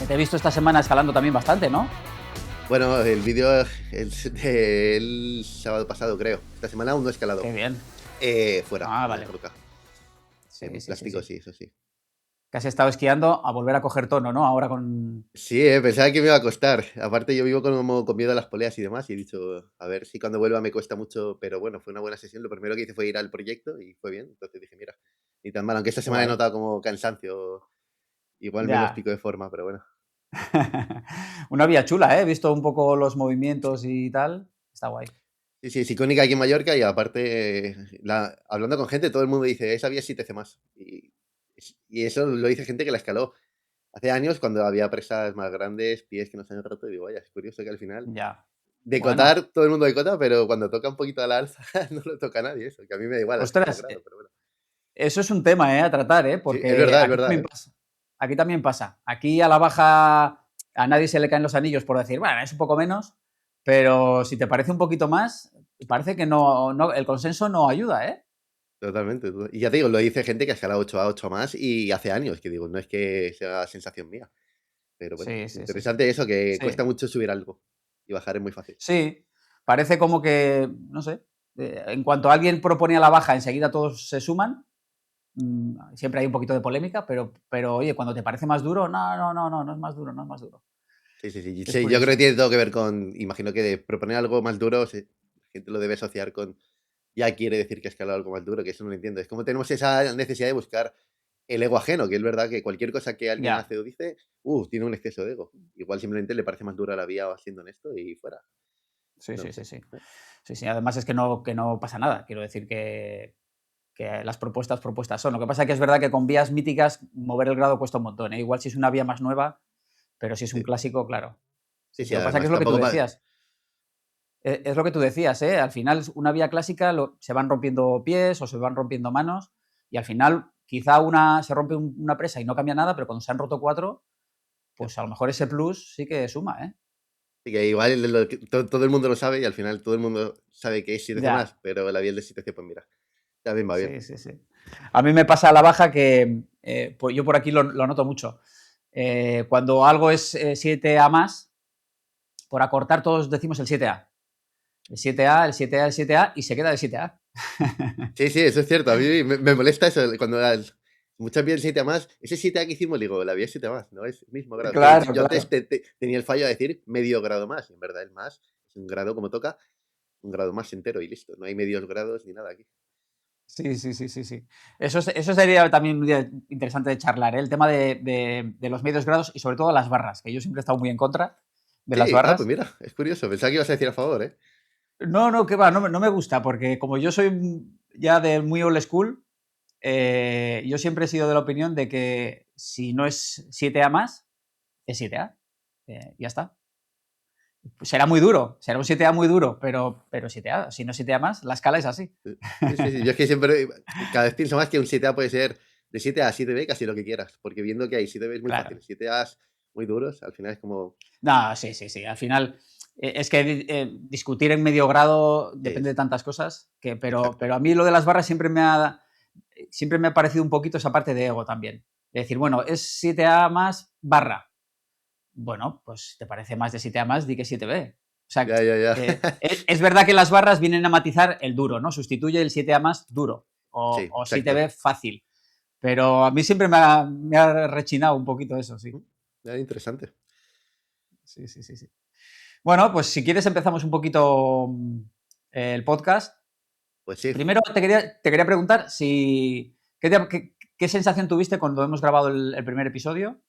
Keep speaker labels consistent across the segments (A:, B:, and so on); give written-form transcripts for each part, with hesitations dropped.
A: Que te he visto esta semana escalando también bastante, ¿no?
B: Bueno, el vídeo es del sábado pasado, creo. Esta semana aún no he escalado.
A: Qué bien.
B: Fuera,
A: Ah,
B: en la
A: vale.
B: roca.
A: Sí,
B: En
A: sí, sí,
B: plástico,
A: sí.
B: sí, eso sí.
A: Que has estado esquiando a volver a coger tono, ¿no? Ahora con...
B: Sí, pensaba que me iba a costar. Aparte, yo vivo con miedo a las poleas y demás. Y he dicho, a ver si cuando vuelva me cuesta mucho. Pero bueno, fue una buena sesión. Lo primero que hice fue ir al proyecto y fue bien. Entonces dije, mira, ni tan mal. Aunque esta
A: Qué
B: semana he
A: guay.
B: notado como cansancio. Igual menos
A: Ya.
B: pico de forma, pero bueno.
A: Una vía chula, ¿eh? He visto un poco los movimientos y tal. Está guay.
B: Sí, sí, es icónica aquí en Mallorca y aparte, hablando con gente, todo el mundo dice, esa vía sí te hace más. Y eso lo dice gente que la escaló hace años cuando había presas más grandes, pies que no se han roto, y digo, vaya, es curioso que al final,
A: Ya. Bueno.
B: decotar, todo el mundo decota, pero cuando toca un poquito a la alza, no lo toca nadie eso, que a mí me da igual al final el
A: Ostras,
B: grado, pero bueno.
A: eso es un tema, ¿eh? A tratar, ¿eh?
B: Sí,
A: Porque
B: es
A: aquí
B: verdad,
A: también
B: ¿eh?
A: pasa. Aquí también pasa. Aquí a la baja a nadie se le caen los anillos por decir, bueno, es un poco menos, pero si te parece un poquito más, parece que el consenso no ayuda, ¿eh?
B: Totalmente. Y ya te digo, lo dice gente que ha escalado 8 a 8 más y hace años, que digo, no es que sea sensación mía, pero bueno,
A: Sí, sí, sí, sí.
B: interesante eso, que
A: Sí,
B: cuesta mucho subir algo y bajar es muy fácil.
A: sí. Parece como que, no sé, en cuanto alguien propone a la baja, enseguida todos se suman. Siempre hay un poquito de polémica, pero oye, cuando te parece más duro, no es más duro, no es más duro.
B: Sí, sí, sí.
A: Es
B: Sí, yo creo que
A: curioso.
B: tiene todo que ver con, imagino que de proponer algo más duro, la gente lo debe asociar con, ya quiere decir que ha escalado algo más duro, que eso no lo entiendo. Es como tenemos esa necesidad de buscar el ego ajeno, que es verdad que cualquier cosa que alguien
A: Ya.
B: hace o dice, tiene un exceso de ego. Igual simplemente le parece más dura la vía haciendo esto y fuera.
A: Sí,
B: No lo
A: sí, sí,
B: sé.
A: sí. Sí, sí. Además es que no pasa nada. Quiero decir que las propuestas son. Lo que pasa es que es verdad que con vías míticas mover el grado cuesta un montón, ¿eh? Igual si es una vía más nueva, pero si es un
B: Sí,
A: clásico, claro.
B: sí,
A: Sí,
B: sí,
A: lo que pasa es que es
B: además
A: lo que tú
B: tampoco más.
A: decías. Es lo que tú decías, ¿eh? Al final, una vía clásica se van rompiendo pies o se van rompiendo manos y al final quizá se rompe una presa y no cambia nada, pero cuando se han roto cuatro, pues a lo mejor ese plus sí que suma, ¿eh?
B: Sí, que igual todo el mundo lo sabe y al final todo el mundo sabe que es 7C
A: Ya,
B: más, pero la vía del 7C, pues mira, también va bien.
A: sí, sí, sí. A mí me pasa a la baja que pues yo por aquí lo noto mucho. Cuando algo es 7A más, por acortar todos decimos el 7A. El 7A, el 7A, el 7A y se queda el 7A.
B: Sí, sí, eso es cierto. A mí me molesta eso cuando muchas veces 7 a más. Ese 7A que hicimos, digo, la vía es 7 a más, no es el mismo grado. Que
A: Claro,
B: yo antes
A: claro.
B: tenía el fallo de decir medio grado más. Y en verdad, el más es un grado como toca, un grado más entero y listo. No hay medios grados ni nada aquí.
A: Sí, sí, sí, sí, sí. Eso sería también un día interesante de charlar, ¿eh? El tema de los medios grados y sobre todo las barras, que yo siempre he estado muy en contra de las
B: Sí, pues
A: barras.
B: mira, es curioso. Pensaba que ibas a decir a favor, ¿eh?
A: No, no, que va, no me gusta, porque como yo soy ya de muy old school, yo siempre he sido de la opinión de que si no es 7A más, es 7A. Ya está. Será muy duro, será un 7A muy duro, pero 7A, si no es 7A más, la escala es así.
B: Sí, sí, sí. Yo es que siempre, cada vez pienso más que un 7A puede ser de 7A a 7B, casi lo que quieras. Porque viendo que hay 7B es muy
A: Claro.
B: fácil. 7A muy duros, al final es como.
A: No, sí, sí, sí. Al final, es que discutir en medio grado depende de
B: Es,
A: tantas cosas,
B: exacto.
A: pero a mí lo de las barras siempre me ha parecido un poquito esa parte de ego también. De decir, bueno, es 7A más barra. Bueno, pues si te parece más de 7A más, di que 7B. O sea,
B: Ya, ya, ya.
A: es verdad que las barras vienen a matizar el duro, ¿no? Sustituye el 7A más duro
B: Sí,
A: o
B: exacto.
A: 7B fácil. Pero a mí siempre me ha rechinado un poquito eso, sí.
B: Interesante.
A: Sí, sí, sí, sí. Bueno, pues si quieres empezamos un poquito el podcast.
B: Pues sí.
A: Primero te quería preguntar si qué sensación tuviste cuando hemos grabado el primer episodio.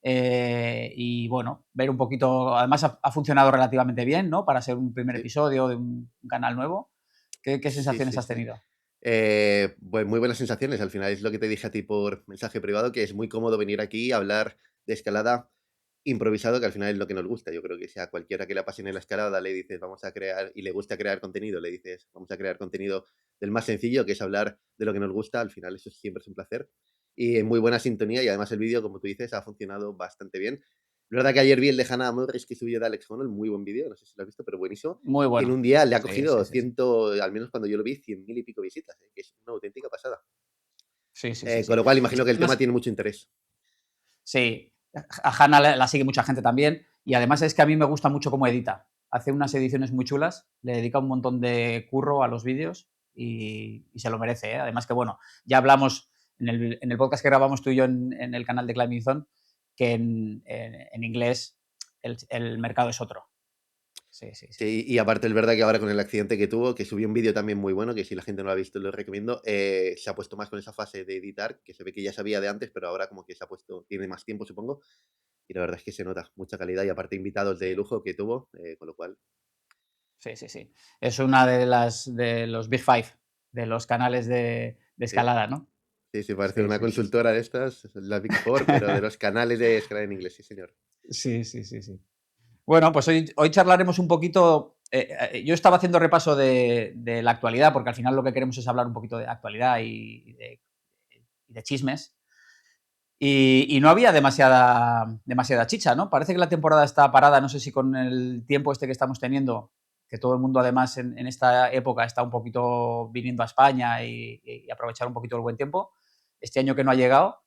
A: Y bueno, ver un poquito, además ha funcionado relativamente bien, ¿no? Para ser un primer
B: Sí,
A: episodio de un canal nuevo. ¿Qué
B: sí,
A: sensaciones
B: sí,
A: has
B: sí.
A: tenido?
B: Pues muy buenas sensaciones. Al final es lo que te dije a ti por mensaje privado, que es muy cómodo venir aquí a hablar de escalada improvisado, que al final es lo que nos gusta. Yo creo que si a cualquiera que le apasione la escalada le dices vamos a crear y le gusta crear contenido, le dices vamos a crear contenido del más sencillo, que es hablar de lo que nos gusta, al final eso siempre es un placer. Y en muy buena sintonía y además el vídeo, como tú dices, ha funcionado bastante bien. La verdad que ayer vi el de Hannah Morris que subió de Alex Honnold, muy buen vídeo, no sé si lo has visto, pero buenísimo.
A: Muy
B: Y en
A: bueno.
B: un día le ha
A: Sí, sí,
B: cogido
A: sí, sí.
B: al menos cuando yo lo vi, 100.000 y pico visitas, que es una auténtica pasada.
A: Sí, sí, sí,
B: Con
A: sí.
B: lo cual imagino que el tema
A: Además,
B: tiene mucho interés.
A: sí. A Hannah la sigue mucha gente también. Y además es que a mí me gusta mucho cómo edita. Hace unas ediciones muy chulas, le dedica un montón de curro a los vídeos y se lo merece. ¿eh? Además que, bueno, ya hablamos en el podcast que grabamos tú y yo en el canal de Climbing Zone, que en inglés el mercado es otro. Sí, sí, sí.
B: Sí, y aparte es verdad que ahora con el accidente que tuvo, que subió un vídeo también muy bueno, que si la gente no lo ha visto lo recomiendo, se ha puesto más con esa fase de editar, que se ve que ya sabía de antes, pero ahora como que se ha puesto, tiene más tiempo supongo, y la verdad es que se nota mucha calidad y aparte invitados de
A: Sí.
B: lujo que tuvo, con lo cual...
A: Sí, sí, sí. Es una de los Big Five, de los canales de
B: Sí,
A: escalada, ¿no?
B: sí, sí, parece
A: Sí,
B: una
A: sí, sí, sí.
B: consultora de estas, la Big Four, pero de los canales de escalada en inglés, sí señor.
A: Sí, sí, sí, sí. Bueno, pues hoy charlaremos un poquito. Yo estaba haciendo repaso de la actualidad, porque al final lo que queremos es hablar un poquito de actualidad y de chismes. Y no había demasiada chicha, ¿no? Parece que la temporada está parada, no sé si con el tiempo este que estamos teniendo, que todo el mundo además en esta época está un poquito viniendo a España y aprovechar un poquito el buen tiempo. Este año que no ha llegado,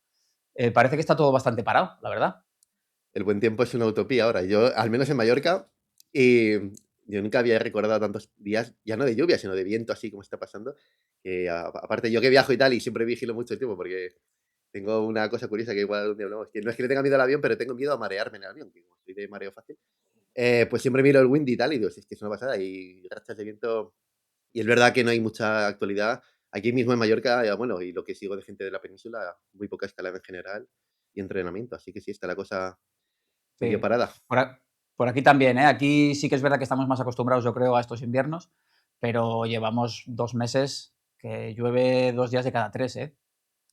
A: parece que está todo bastante parado, la verdad.
B: El buen tiempo es una utopía ahora. Yo, al menos en Mallorca, y yo nunca había recordado tantos días, ya no de lluvia, sino de viento, así como está pasando. Que aparte, yo que viajo y tal, y siempre vigilo mucho el tiempo, porque tengo una cosa curiosa que igual un día hablamos, que no es que le tenga miedo al avión, pero tengo miedo a marearme en el avión, que como soy de mareo fácil, pues siempre miro el wind y tal, y digo, "Si es que es una pasada", y rachas de viento. Y es verdad que no hay mucha actualidad. Aquí mismo en Mallorca, bueno, y lo que sigo de gente de la península, muy poca escalada en general y entrenamiento. Así que sí, está la cosa medio
A: Sí.
B: parada.
A: Por, por aquí también, ¿eh? Aquí sí que es verdad que estamos más acostumbrados, yo creo, a estos inviernos, pero llevamos 2 meses que llueve 2 días de cada tres, ¿eh?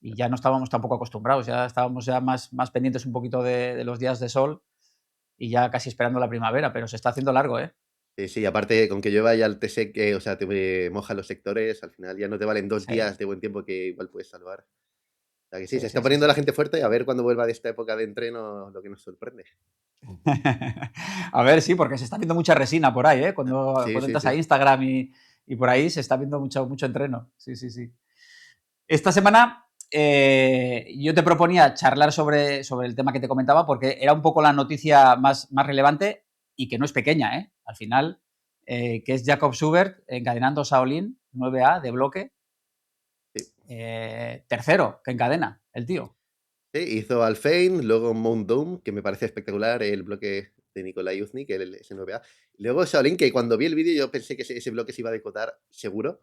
A: Y ya no estábamos tampoco acostumbrados, ya estábamos ya más pendientes un poquito de los días de sol y ya casi esperando la primavera, pero se está haciendo largo, ¿eh?
B: Sí, sí, aparte, con que llueva ya te seque, o sea, te moja los sectores, al final ya no te valen 2 días
A: Sí,
B: de buen tiempo que igual puedes salvar. O sea que sí, se
A: sí,
B: está
A: sí, sí,
B: poniendo la
A: sí.
B: gente fuerte, a ver cuando vuelva de esta época de entreno lo que nos sorprende.
A: A ver, sí, porque se está viendo mucha resina por ahí, ¿eh?
B: Sí,
A: Cuando
B: sí,
A: entras a
B: sí.
A: Instagram y por ahí se está viendo mucho entreno. Sí, sí, sí. Esta semana yo te proponía charlar sobre el tema que te comentaba porque era un poco la noticia más relevante y que no es pequeña, ¿eh? Al final, que es Jacob Schubert encadenando Shaolin 9A de bloque,
B: Sí.
A: tercero que encadena el tío.
B: Sí, hizo Alfein, luego Mount Doom, que me parece espectacular, el bloque de Nikolai Uznik, el S9A. Luego Shaolin, que cuando vi el vídeo yo pensé que ese bloque se iba a decotar seguro.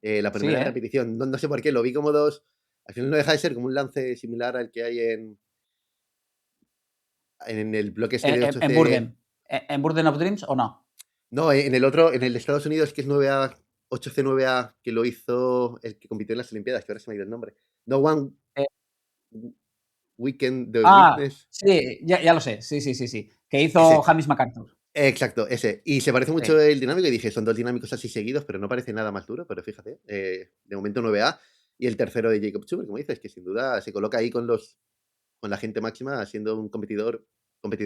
B: La
A: Sí,
B: primera
A: ¿eh?
B: repetición, no sé por qué, lo vi como dos. Al final no deja de ser como un lance similar al que hay en el bloque este de
A: En
B: 8C.
A: Burden. ¿En Burden of Dreams o no?
B: No, en el otro, en el de Estados Unidos, que es 9A, 8C9A, que lo hizo el que compitió en las Olimpiadas, que ahora se me ha ido el nombre. No One
A: Eh,
B: Weekend, The
A: ah,
B: Witness.
A: sí, ya lo sé. Sí, sí, sí, sí. Que hizo
B: Ese.
A: James MacArthur.
B: Exacto, ese. Y se parece mucho
A: Sí,
B: el dinámico y dije, son dos dinámicos así seguidos, pero no parece nada más duro, pero fíjate, de momento 9A y el tercero de Jacob Schubert, como dices, que sin duda se coloca ahí con la gente máxima, siendo un competidor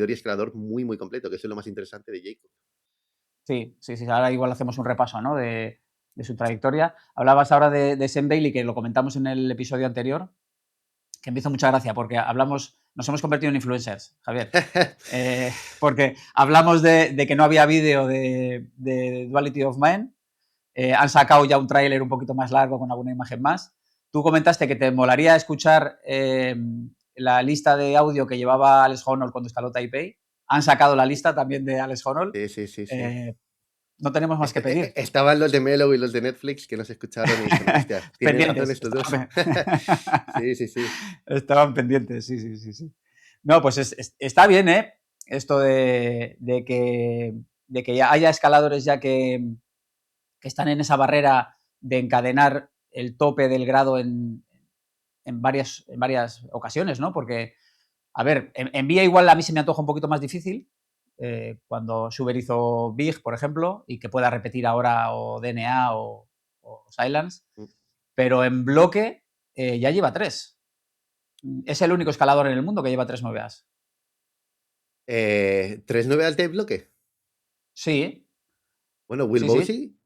B: y escalador muy, muy completo, que eso es lo más interesante de Jacob.
A: sí, sí, sí. Ahora igual hacemos un repaso, ¿no? De su trayectoria. Hablabas ahora de Sam Bailey, que lo comentamos en el episodio anterior, que me hizo mucha gracia porque nos hemos convertido en influencers, Javier. Porque hablamos de que no había vídeo de Duality of Mind. Han sacado ya un tráiler un poquito más largo con alguna imagen más. Tú comentaste que te molaría escuchar la lista de audio que llevaba Alex Honnold cuando escaló Taipei. Han sacado la lista también de Alex Honnold.
B: Sí, sí, sí, sí.
A: Eh, no tenemos más que pedir.
B: Estaban los de Melo y los de Netflix que nos escucharon y dijeron, hostia, tienen razón
A: Pendientes.
B: estos dos. Sí, sí, sí.
A: Estaban pendientes, sí, sí, sí, sí. No, pues está bien, ¿eh? Esto de que ya haya escaladores ya que están en esa barrera de encadenar el tope del grado en varias ocasiones, ¿no? Porque, a ver, en vía igual a mí se me antoja un poquito más difícil, cuando Schubert hizo Big, por ejemplo, y que pueda repetir ahora o DNA o Silence,
B: Mm.
A: pero en bloque ya lleva tres. Es el único escalador en el mundo que lleva tres 9As.
B: 3-9 al tape bloque.
A: Sí,
B: Bueno, Will
A: sí, sí.
B: Bowsey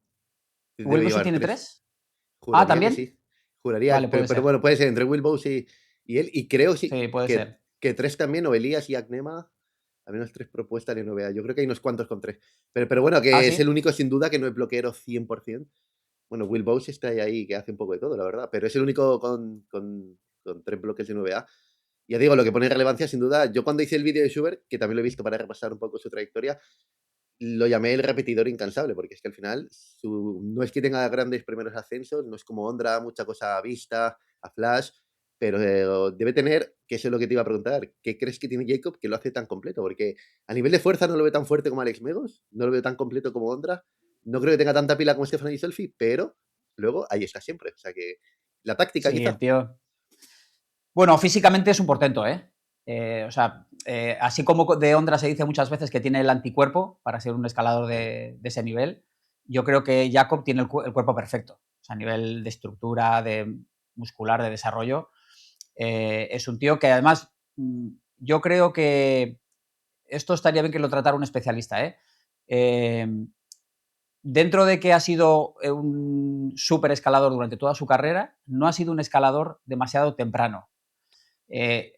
B: debe
A: ¿Wilbur sí
B: llevar
A: tiene
B: 3.
A: tres? Ah,
B: Juraría que
A: ¿también?
B: sí. Juraría,
A: Vale, puede
B: pero
A: ser.
B: bueno, puede ser entre Will Bowsey y él. Y creo sí
A: Sí, puede
B: que
A: ser.
B: que 3 también, o Elías y Agnema, al menos 3 propuestas de NBA. Yo creo que hay unos cuantos con 3. Pero bueno,
A: Ah,
B: que es
A: sí.
B: el único sin duda que no es bloqueero 100%. Bueno, Will Bowes está ahí que hace un poco de todo, la verdad, pero es el único con 3 bloques de NBA. Ya digo, lo que pone en relevancia, sin duda, yo cuando hice el vídeo de Schubert, que también lo he visto para repasar un poco su trayectoria, lo llamé el repetidor incansable, porque es que al final no es que tenga grandes primeros ascensos, no es como Ondra, mucha cosa a vista, a flash, pero debe tener, que eso es lo que te iba a preguntar, ¿qué crees que tiene Jacob que lo hace tan completo? Porque a nivel de fuerza no lo veo tan fuerte como Alex Megos, no lo veo tan completo como Ondra, no creo que tenga tanta pila como Stephanie Selfie, pero luego ahí está siempre. O sea que la táctica
A: Sí, el
B: quizá.
A: tío. Bueno, físicamente es un portento, ¿eh? O sea, así como de Ondra se dice muchas veces que tiene el anticuerpo para ser un escalador de ese nivel, yo creo que Jacob tiene el cuerpo perfecto. O sea, a nivel de estructura, de muscular, de desarrollo. Es un tío que además, yo creo que esto estaría bien que lo tratara un especialista, ¿eh? Eh, Dentro de que ha sido un súper escalador durante toda su carrera, no ha sido un escalador demasiado temprano.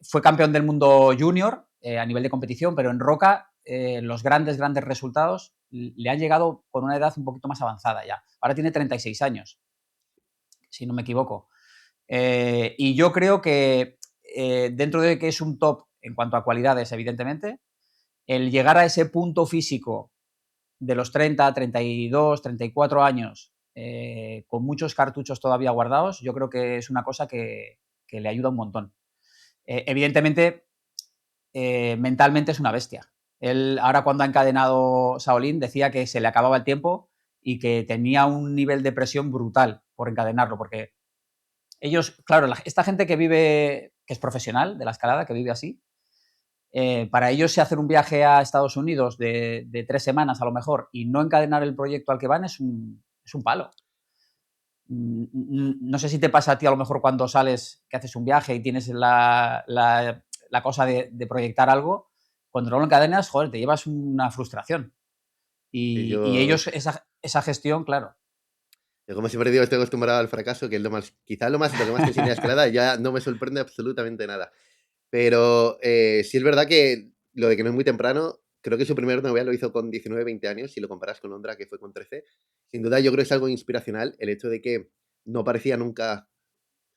A: Fue campeón del mundo junior a nivel de competición, pero en roca los grandes resultados le han llegado con una edad un poquito más avanzada ya. Ahora tiene 36 años, si no me equivoco. Y yo creo que dentro de que es un top en cuanto a cualidades, evidentemente, el llegar a ese punto físico de los 30, 32, 34 años, con muchos cartuchos todavía guardados, yo creo que es una cosa que le ayuda un montón. Evidentemente, mentalmente es una bestia. Él, ahora cuando ha encadenado Shaolin, decía que se le acababa el tiempo y que tenía un nivel de presión brutal por encadenarlo, porque ellos, claro, esta gente que vive, que es profesional de la escalada, que vive así, para ellos si hacer un viaje a Estados Unidos de 3 semanas a lo mejor y no encadenar el proyecto al que van es un palo. No sé si te pasa a ti a lo mejor cuando sales, que haces un viaje y tienes la cosa de proyectar algo, cuando no lo encadenas, joder, te llevas una frustración.
B: Y
A: Y
B: yo,
A: ellos esa gestión, claro.
B: yo, como siempre digo, estoy acostumbrado al fracaso, que es lo más, quizás lo que más te enseña la escalada, ya no me sorprende absolutamente nada. Pero sí es verdad que lo de que no es muy temprano, creo que su primer novela lo hizo con 19, 20 años, si lo comparas con Ondra, que fue con 13. Sin duda, yo creo que es algo inspiracional el hecho de que no parecía nunca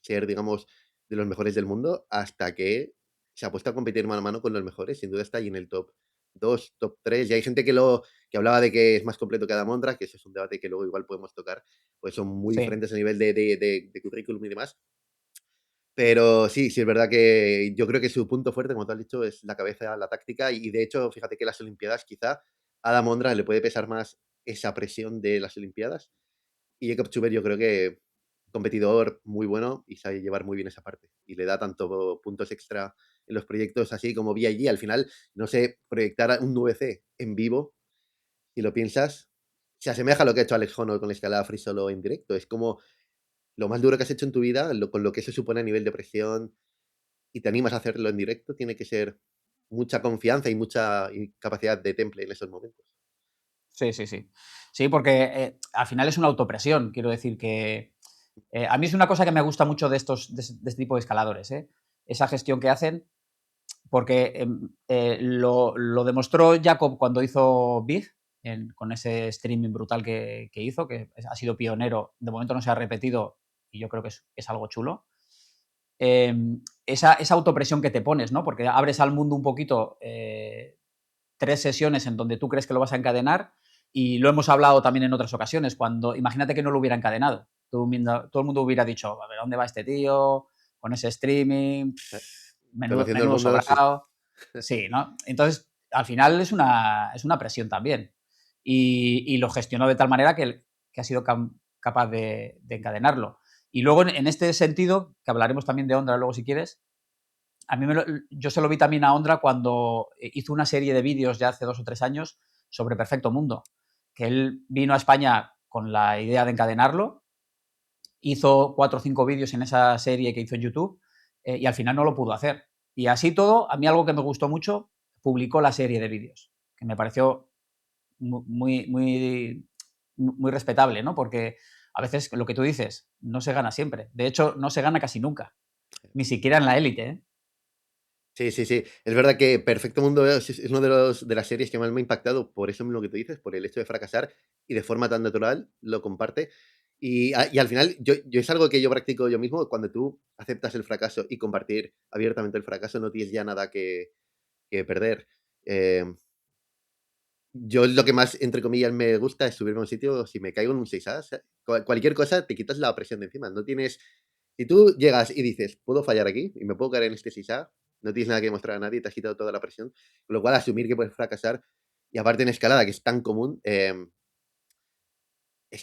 B: ser, digamos, de los mejores del mundo hasta que se ha puesto a competir mano a mano con los mejores. Sin duda está ahí en el top 2, top 3. Y hay gente que hablaba de que es más completo que Adam Ondra, que eso es un debate que luego igual podemos tocar, pues son muy
A: Sí,
B: diferentes a nivel de currículum y demás. Pero sí, sí es verdad que yo creo que su punto fuerte, como tú has dicho, es la cabeza, la táctica. Y de hecho, fíjate que las Olimpiadas quizá a Adam Ondra le puede pesar más esa presión de las Olimpiadas. Y Jacob Schubert yo creo que competidor muy bueno y sabe llevar muy bien esa parte. Y le da tanto puntos extra en los proyectos así como VIG. Al final, no sé, proyectar un VC en vivo, si lo piensas, se asemeja a lo que ha hecho Alex Honnold con la escalada free solo en directo. Es como lo más duro que has hecho en tu vida, con lo que eso supone a nivel de presión y te animas a hacerlo en directo, tiene que ser mucha confianza y mucha capacidad de temple en esos momentos.
A: sí, sí, sí. Sí, porque al final es una autopresión. Quiero decir que a mí es una cosa que me gusta mucho de este tipo de escaladores, ¿eh? Esa gestión que hacen, porque lo demostró Jacob cuando hizo Big, con ese streaming brutal que hizo, que ha sido pionero, de momento no se ha repetido y yo creo que es algo chulo. Eh, esa autopresión que te pones, ¿no? Porque abres al mundo un poquito 3 sesiones en donde tú crees que lo vas a encadenar y lo hemos hablado también en otras ocasiones, cuando imagínate que no lo hubiera encadenado. Todo el mundo hubiera dicho, a ver, ¿dónde va este tío? Con ese streaming,
B: Eh,
A: menudo,
B: Conociendo el
A: menudo
B: mundo, sí.
A: sobrado. Sí, ¿no? Entonces, al final es una presión también. Y lo gestionó de tal manera que ha sido capaz de encadenarlo. Y luego, en este sentido, que hablaremos también de Ondra luego si quieres, a mí yo se lo vi también a Ondra cuando hizo una serie de vídeos ya hace 2 o 3 años sobre Perfecto Mundo, que él vino a España con la idea de encadenarlo, hizo 4 o 5 vídeos en esa serie que hizo en YouTube y al final no lo pudo hacer. Y así todo, a mí algo que me gustó mucho, publicó la serie de vídeos, que me pareció muy, muy, muy respetable, ¿no? Porque a veces lo que tú dices no se gana siempre. De hecho, no se gana casi nunca, ni siquiera en la élite, ¿eh?
B: Sí, sí, sí. Es verdad que Perfecto Mundo es uno de las series que más me ha impactado por eso mismo que tú dices, por el hecho de fracasar y de forma tan natural lo comparte. Y al final, yo es algo que yo practico yo mismo. Cuando tú aceptas el fracaso y compartir abiertamente el fracaso, no tienes ya nada que perder. Eh, yo lo que más, entre comillas, me gusta es subirme a un sitio, si me caigo en un 6A, o sea, cualquier cosa te quitas la presión de encima. No tienes, si tú llegas y dices, puedo fallar aquí y me puedo caer en este 6A, no tienes nada que mostrar a nadie, te has quitado toda la presión. Con lo cual, asumir que puedes fracasar, y aparte en escalada, que es tan común, es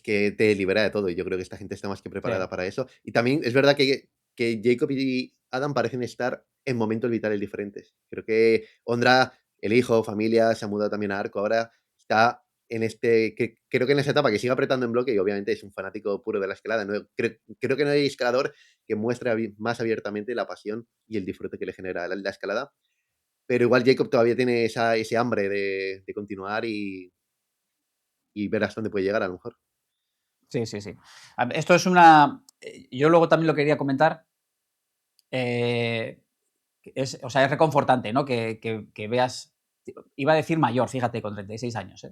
B: que te libera de todo. Y yo creo que esta gente está más que
A: Sí,
B: preparada para eso. Y también es verdad que Jacob y Adam parecen estar en momentos vitales diferentes. Creo que Ondra, el hijo, familia, se ha mudado también a Arco. Ahora está en creo que en esa etapa que sigue apretando en bloque, y obviamente es un fanático puro de la escalada. Creo que no hay escalador que muestre más abiertamente la pasión y el disfrute que le genera la escalada. Pero igual Jacob todavía tiene ese hambre de continuar y ver hasta dónde puede llegar a lo mejor.
A: sí, sí, sí. Esto es una... Yo luego también lo quería comentar. O sea, es reconfortante, ¿no? Que veas... Iba a decir mayor, fíjate, con 36 años.
B: Ya.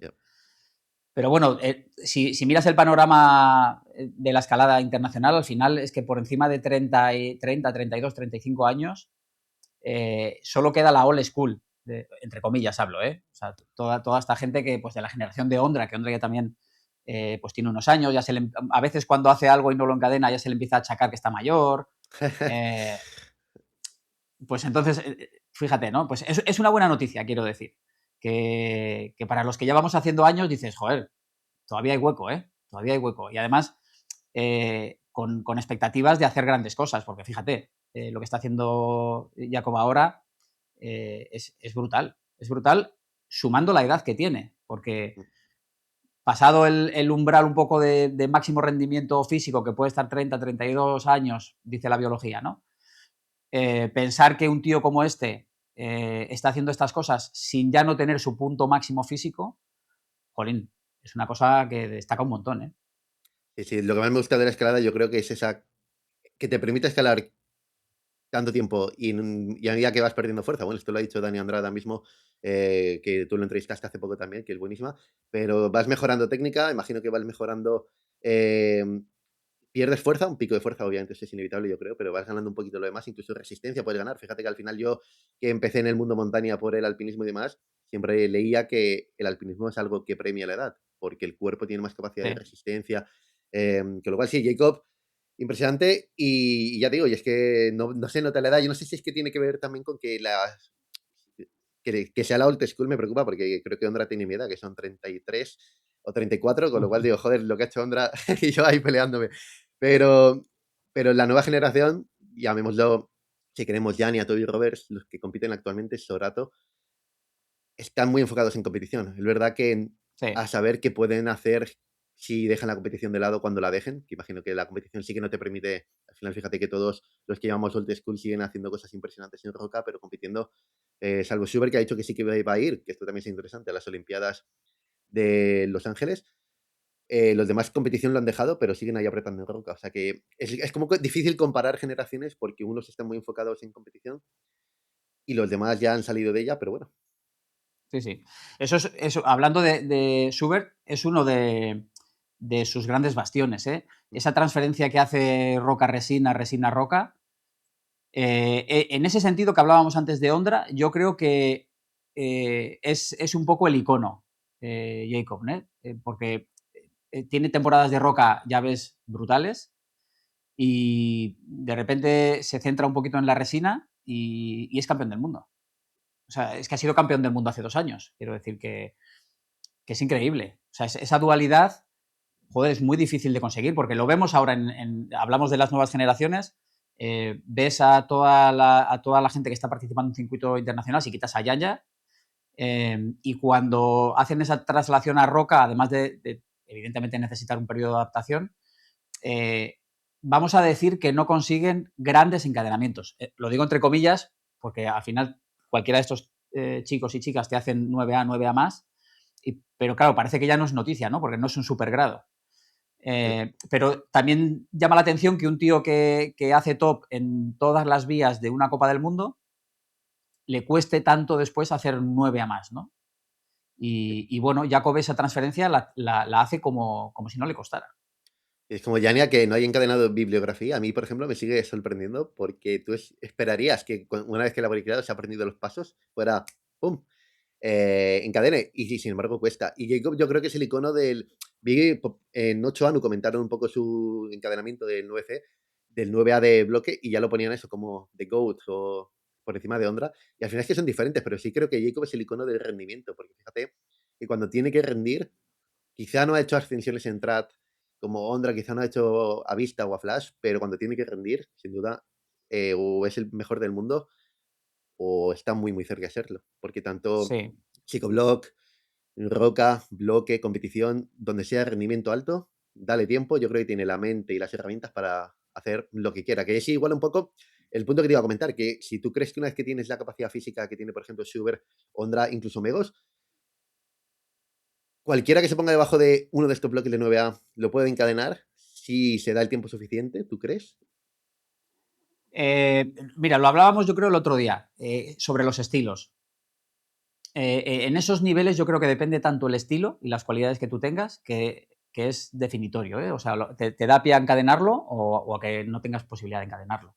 A: Pero bueno, si miras el panorama de la escalada internacional, al final es que por encima de 32, 35 años, solo queda la old school, entre comillas hablo, ¿eh? O sea, toda esta gente que, pues de la generación de Ondra, que Ondra ya también pues tiene unos años, a veces cuando hace algo y no lo encadena ya se le empieza a achacar que está mayor. eh, pues entonces, fíjate, ¿no? Pues es una buena noticia, quiero decir. Que para los que ya vamos haciendo años dices, joder, todavía hay hueco, ¿eh? Todavía hay hueco. Y además, con expectativas de hacer grandes cosas, porque fíjate, lo que está haciendo Jacob ahora es brutal. Es brutal sumando la edad que tiene, porque pasado el umbral un poco de máximo rendimiento físico, que puede estar 30, 32 años, dice la biología, ¿no? Pensar que un tío como este está haciendo estas cosas sin ya no tener su punto máximo físico, jolín, es una cosa que destaca un montón, ¿eh?
B: Sí, sí, lo que más me gusta de la escalada yo creo que es esa que te permite escalar tanto tiempo y a medida que vas perdiendo fuerza. Bueno, esto lo ha dicho Dani Andrada mismo, que tú lo entrevistaste hace poco también, que es buenísima, pero vas mejorando técnica, imagino que vas mejorando, eh, pierdes fuerza, un pico de fuerza obviamente eso es inevitable yo creo, pero vas ganando un poquito lo demás, incluso resistencia puedes ganar. Fíjate que al final yo, que empecé en el mundo montaña por el alpinismo y demás, siempre leía que el alpinismo es algo que premia la edad, porque el cuerpo tiene más capacidad de
A: Sí.
B: resistencia, con lo cual sí, Jacob, impresionante. Y ya digo, y es que no se nota la edad. Yo no sé si es que tiene que ver también con que sea la old school me preocupa, porque creo que Ondra tiene mi edad, que son 33 o 34, con lo cual digo, joder, lo que ha hecho Ondra y yo ahí peleándome. Pero, pero la nueva generación, llamémoslo, si queremos Gianni, a Toby Roberts, los que compiten actualmente, Sorato, están muy enfocados en competición. Es verdad que
A: Sí.
B: a saber qué pueden hacer si dejan la competición de lado cuando la dejen, que imagino que la competición sí que no te permite, al final fíjate que todos los que llamamos old school siguen haciendo cosas impresionantes en roca, pero compitiendo, salvo Schubert que ha dicho que sí que va a ir, que esto también es interesante, a las Olimpiadas de Los Ángeles. Los demás competición lo han dejado, pero siguen ahí apretando en roca. O sea que es como difícil comparar generaciones porque unos están muy enfocados en competición y los demás ya han salido de ella, pero bueno.
A: Sí, sí. Eso, hablando de Schubert, es uno de sus grandes bastiones, ¿eh? Esa transferencia que hace roca-resina, resina-roca. En ese sentido que hablábamos antes de Ondra, yo creo que es un poco el icono, Jacob, ¿no? Porque tiene temporadas de roca, ya ves, brutales, y de repente se centra un poquito en la resina y es campeón del mundo. O sea, es que ha sido campeón del mundo hace 2 años. Quiero decir que es increíble. O sea, esa dualidad, joder, es muy difícil de conseguir porque lo vemos ahora, hablamos de las nuevas generaciones, ves a toda la gente que está participando en un circuito internacional, si quitas a Yaya, y cuando hacen esa traslación a roca, además de evidentemente necesitar un periodo de adaptación, eh, vamos a decir que no consiguen grandes encadenamientos. Lo digo entre comillas porque al final cualquiera de estos chicos y chicas te hacen 9A, 9A más, pero claro, parece que ya no es noticia, ¿no? Porque no es un supergrado. Pero también llama la atención que un tío que hace top en todas las vías de una Copa del Mundo le cueste tanto después hacer 9 a más, ¿no? Y bueno, Jacob esa transferencia la hace como si no le costara.
B: Es como Yania que no haya encadenado bibliografía. A mí, por ejemplo, me sigue sorprendiendo porque tú esperarías que una vez que el auriculado se ha aprendido los pasos, fuera ¡pum! Encadene. Y sin embargo cuesta. Y Jacob yo creo que es el icono del... Vi en 8 comentaron un poco su encadenamiento del 9C, del 9A de bloque, y ya lo ponían eso como The GOAT o por encima de Ondra. Y al final es que son diferentes, pero sí creo que Jacob es el icono del rendimiento, porque fíjate que cuando tiene que rendir, quizá no ha hecho ascensiones en Trat como Ondra, quizá no ha hecho a vista o a flash, pero cuando tiene que rendir, sin duda, o es el mejor del mundo o está muy, muy cerca de serlo. Porque tanto
A: Sí,
B: Psicoblock, Roca, bloque, competición, donde sea rendimiento alto, dale tiempo. Yo creo que tiene la mente y las herramientas para hacer lo que quiera. Que es igual un poco el punto que te iba a comentar, que si tú crees que una vez que tienes la capacidad física que tiene, por ejemplo, Schubert, Ondra, incluso Megos, cualquiera que se ponga debajo de uno de estos bloques de 9A lo puede encadenar si se da el tiempo suficiente, ¿tú crees?
A: mira, lo hablábamos yo creo el otro día sobre los estilos. En esos niveles yo creo que depende tanto el estilo y las cualidades que tú tengas que es definitorio. O sea, te da pie a encadenarlo o a que no tengas posibilidad de encadenarlo.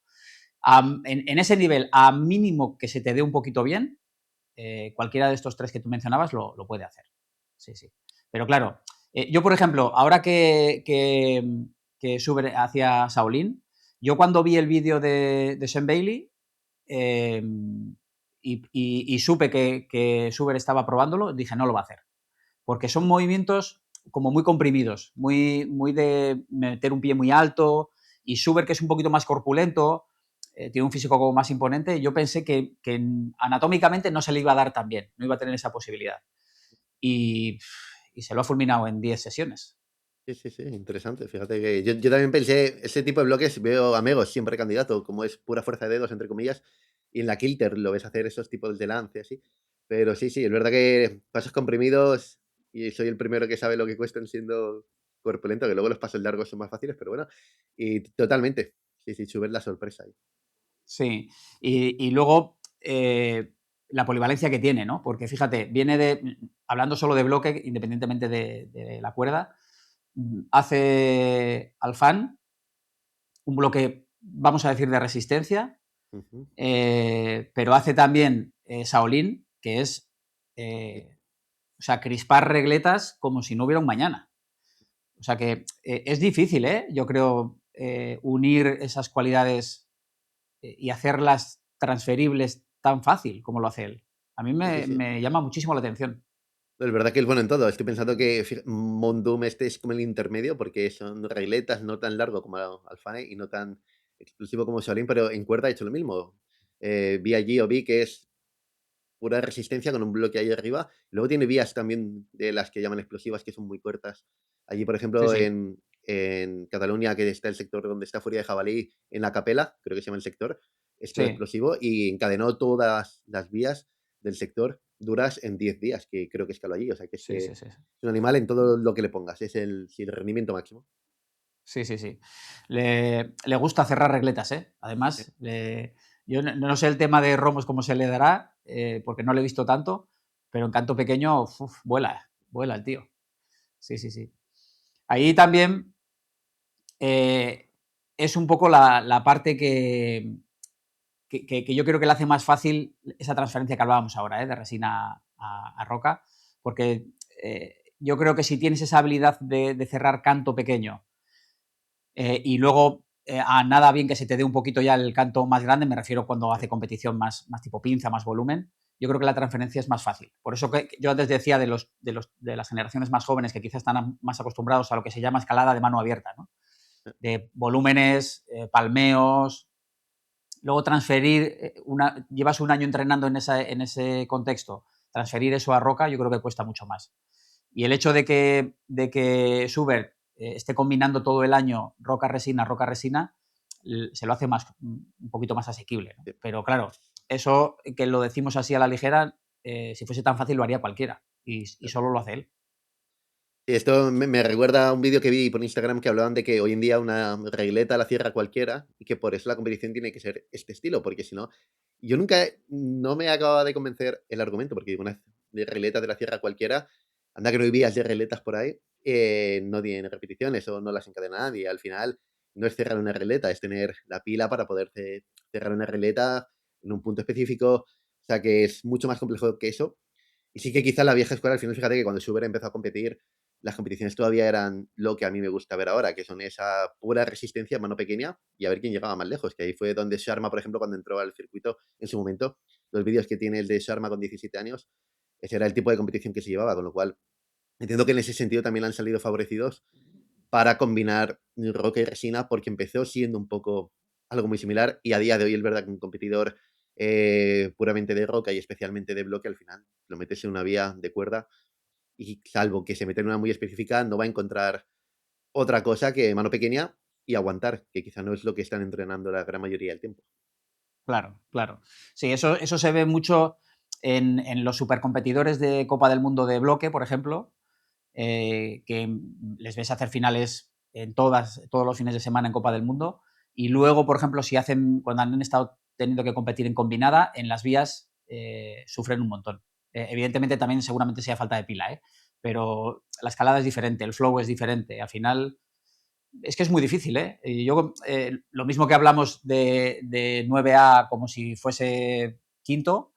A: En ese nivel, a mínimo que se te dé un poquito bien, cualquiera de estos tres que tú mencionabas lo puede hacer. Sí, sí. Pero claro, yo, por ejemplo, ahora que Schubert hacía Shaolin, yo cuando vi el vídeo de Sean Bailey eh, y supe que Schubert estaba probándolo, dije, no lo va a hacer. Porque son movimientos como muy comprimidos, muy de meter un pie muy alto, y Schubert, que es un poquito más corpulento, tiene un físico como más imponente, yo pensé que anatómicamente no se le iba a dar tan bien, no iba a tener esa posibilidad. Y se lo ha fulminado en 10 sesiones.
B: Sí, sí, sí, interesante. Fíjate que yo también pensé, ese tipo de bloques veo a Megos siempre candidato, como es pura fuerza de dedos, entre comillas, y en la Kilter lo ves hacer esos tipos de lance, así. Pero sí, sí, es verdad que pasos comprimidos, y soy el primero que sabe lo que cuestan siendo corpulento, que luego los pasos largos son más fáciles, pero bueno, y totalmente. Sí, sí, subir la sorpresa ahí.
A: Sí, y luego la polivalencia que tiene, ¿no? Porque fíjate, viene hablando solo de bloque, independientemente de la cuerda, hace Alfán un bloque, vamos a decir, de resistencia,
B: Ujú.
A: pero hace también Shaolin, que es, o sea, crispar regletas como si no hubiera un mañana. O sea que es difícil, ¿eh? Yo creo, unir esas cualidades y hacerlas transferibles tan fácil como lo hace él. A mí
B: Sí, sí, sí.
A: me llama muchísimo la atención.
B: Es verdad que es bueno en todo. Estoy pensando que Mondum este es como el intermedio, porque son regletas no tan largo como Alfane y no tan exclusivo como Shaolin, pero en cuerda ha hecho lo mismo. Vi allí o vi que es pura resistencia con un bloque ahí arriba. Luego tiene vías también de las que llaman explosivas, que son muy cortas. Allí, por
A: Sí,
B: ejemplo,
A: sí,
B: en Cataluña, que está el sector donde está Furia de Jabalí, en la Capela, creo que se llama el sector, es todo
A: sí,
B: explosivo y encadenó todas las vías del sector duras en 10 días, que creo que escaló allí. O sea, que es
A: sí,
B: que
A: sí,
B: es
A: sí.
B: un animal en todo lo que le pongas. Es sí, el rendimiento máximo.
A: Sí, sí, sí. Le gusta cerrar regletas, ¿eh?
B: Eh,
A: Además, yo no sé el tema de Romos cómo se le dará, porque no lo he visto tanto, pero en canto pequeño, uf, vuela, vuela el tío. Sí, sí, sí. Ahí también es un poco la parte que yo creo que le hace más fácil esa transferencia que hablábamos ahora, de resina a roca, porque yo creo que si tienes esa habilidad de cerrar canto pequeño y luego a nada bien que se te dé un poquito ya el canto más grande, me refiero cuando
B: eh,
A: hace competición más tipo pinza, más volumen, yo creo que la transferencia es más fácil. Por eso que yo antes decía de las generaciones más jóvenes que quizás están más acostumbrados a lo que se llama escalada de mano abierta, ¿no? De volúmenes, palmeos, luego transferir, llevas un año entrenando en ese contexto, transferir eso a roca yo creo que cuesta mucho más. Y el hecho de que Schubert esté combinando todo el año roca, resina, se lo hace un poquito más asequible, ¿no?
B: eh,
A: Pero claro, eso que lo decimos así a la ligera, si fuese tan fácil lo haría cualquiera y solo lo hace él.
B: Esto me recuerda a un vídeo que vi por Instagram que hablaban de que hoy en día una regleta la cierra cualquiera y que por eso la competición tiene que ser este estilo, porque si no, yo nunca, no me acababa de convencer el argumento, porque una de regletas de la sierra cualquiera, anda que no hay vías de regletas por ahí, no tienen repeticiones o no las encadena nadie. Al final, no es cerrar una regleta, es tener la pila para poder cerrar una regleta en un punto específico. O sea que es mucho más complejo que eso. Y sí que quizá la vieja escuela, al final, fíjate que cuando Schubert empezó a competir, las competiciones todavía eran lo que a mí me gusta ver ahora, que son esa pura resistencia a mano pequeña y a ver quién llegaba más lejos. Que ahí fue donde Sharma, por ejemplo, cuando entró al circuito en su momento, los vídeos que tiene el de Sharma con 17 años, ese era el tipo de competición que se llevaba, con lo cual entiendo que en ese sentido también han salido favorecidos para combinar roca y resina, porque empezó siendo un poco algo muy similar y a día de hoy es verdad que un competidor puramente de roca y especialmente de bloque, al final lo metes en una vía de cuerda y salvo que se mete en una muy específica, no va a encontrar otra cosa que mano pequeña y aguantar, que quizá no es lo que están entrenando la gran mayoría del tiempo.
A: Claro, claro. Sí, eso se ve mucho en los supercompetidores de Copa del Mundo de bloque, por ejemplo, que les ves hacer finales en todos los fines de semana en Copa del Mundo. Y luego, por ejemplo, cuando han estado teniendo que competir en combinada, en las vías sufren un montón. Evidentemente también seguramente sea falta de pila, pero la escalada es diferente, el flow es diferente. Al final es que es muy difícil, ¿eh? Y yo, lo mismo que hablamos de 9A como si fuese quinto,